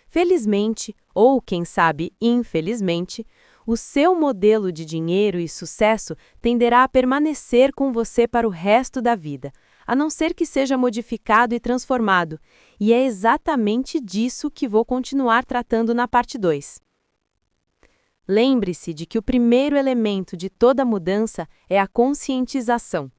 Felizmente, ou quem sabe infelizmente, o seu modelo de dinheiro e sucesso tenderá a permanecer com você para o resto da vida, a não ser que seja modificado e transformado, e é exatamente disso que vou continuar tratando na parte 2. Lembre-se de que o primeiro elemento de toda mudança é a conscientização.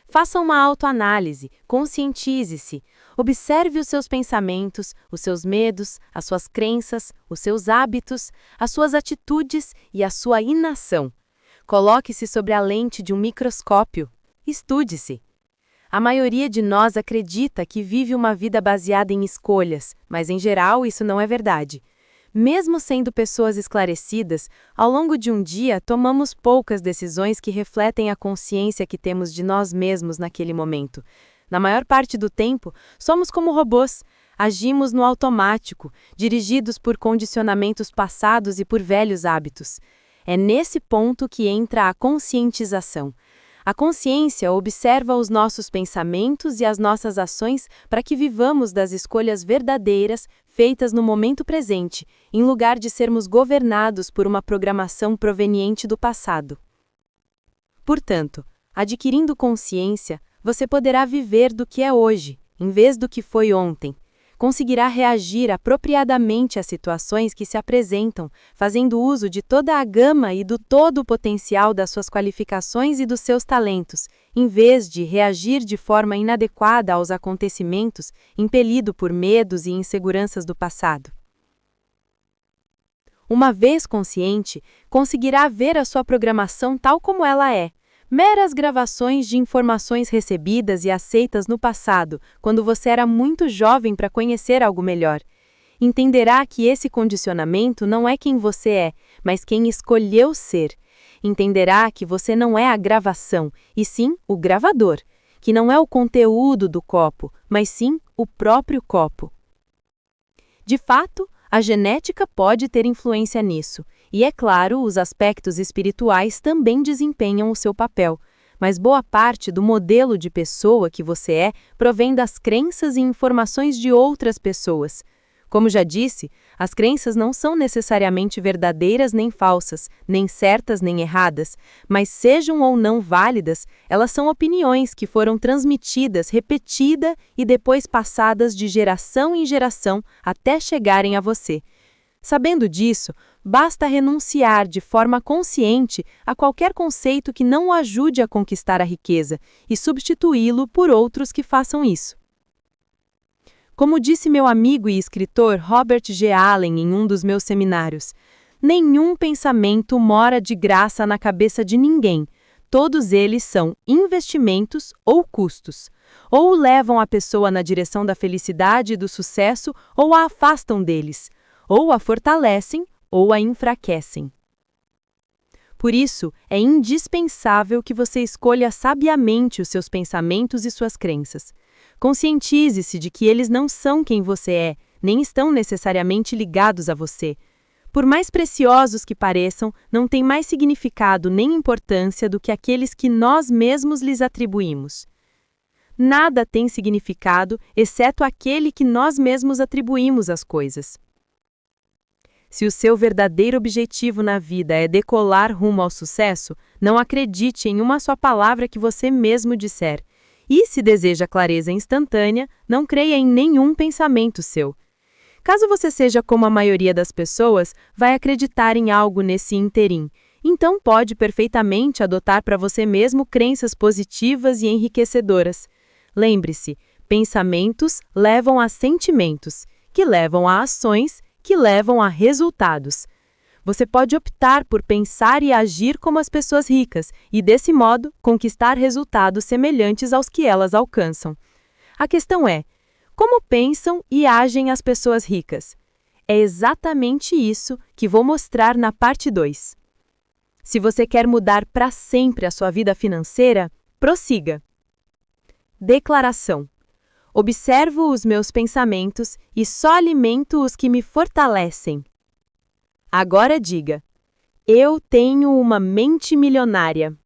Faça uma autoanálise, conscientize-se, observe os seus pensamentos, os seus medos, as suas crenças, os seus hábitos, as suas atitudes e a sua inação. Coloque-se sobre a lente de um microscópio. Estude-se. A maioria de nós acredita que vive uma vida baseada em escolhas, mas em geral isso não é verdade. Mesmo sendo pessoas esclarecidas, ao longo de um dia tomamos poucas decisões que refletem a consciência que temos de nós mesmos naquele momento. Na maior parte do tempo, somos como robôs, agimos no automático, dirigidos por condicionamentos passados e por velhos hábitos. É nesse ponto que entra a conscientização. A consciência observa os nossos pensamentos e as nossas ações para que vivamos das escolhas verdadeiras feitas no momento presente, em lugar de sermos governados por uma programação proveniente do passado. Portanto, adquirindo consciência, você poderá viver do que é hoje, em vez do que foi ontem. Conseguirá reagir apropriadamente às situações que se apresentam, fazendo uso de toda a gama e do todo o potencial das suas qualificações e dos seus talentos, em vez de reagir de forma inadequada aos acontecimentos, impelido por medos e inseguranças do passado. Uma vez consciente, conseguirá ver a sua programação tal como ela é, meras gravações de informações recebidas e aceitas no passado, quando você era muito jovem para conhecer algo melhor. Entenderá que esse condicionamento não é quem você é, mas quem escolheu ser. Entenderá que você não é a gravação, e sim o gravador, que não é o conteúdo do copo, mas sim o próprio copo. De fato, a genética pode ter influência nisso. E, é claro, os aspectos espirituais também desempenham o seu papel, mas boa parte do modelo de pessoa que você é provém das crenças e informações de outras pessoas. Como já disse, as crenças não são necessariamente verdadeiras nem falsas, nem certas nem erradas, mas sejam ou não válidas, elas são opiniões que foram transmitidas, repetidas e depois passadas de geração em geração até chegarem a você. Sabendo disso, basta renunciar de forma consciente a qualquer conceito que não o ajude a conquistar a riqueza e substituí-lo por outros que façam isso. Como disse meu amigo e escritor Robert G. Allen em um dos meus seminários, nenhum pensamento mora de graça na cabeça de ninguém. Todos eles são investimentos ou custos. Ou levam a pessoa na direção da felicidade e do sucesso, ou a afastam deles. Ou a fortalecem, ou a enfraquecem. Por isso, é indispensável que você escolha sabiamente os seus pensamentos e suas crenças. Conscientize-se de que eles não são quem você é, nem estão necessariamente ligados a você. Por mais preciosos que pareçam, não têm mais significado nem importância do que aqueles que nós mesmos lhes atribuímos. Nada tem significado, exceto aquele que nós mesmos atribuímos às coisas. Se o seu verdadeiro objetivo na vida é decolar rumo ao sucesso, não acredite em uma só palavra que você mesmo disser. E, se deseja clareza instantânea, não creia em nenhum pensamento seu. Caso você seja como a maioria das pessoas, vai acreditar em algo nesse ínterim. Então pode perfeitamente adotar para você mesmo crenças positivas e enriquecedoras. Lembre-se, pensamentos levam a sentimentos, que levam a ações, que levam a resultados. Você pode optar por pensar e agir como as pessoas ricas e, desse modo, conquistar resultados semelhantes aos que elas alcançam. A questão é, como pensam e agem as pessoas ricas? É exatamente isso que vou mostrar na parte 2. Se você quer mudar para sempre a sua vida financeira, prossiga. Declaração. Observo os meus pensamentos e só alimento os que me fortalecem. Agora diga: eu tenho uma mente milionária.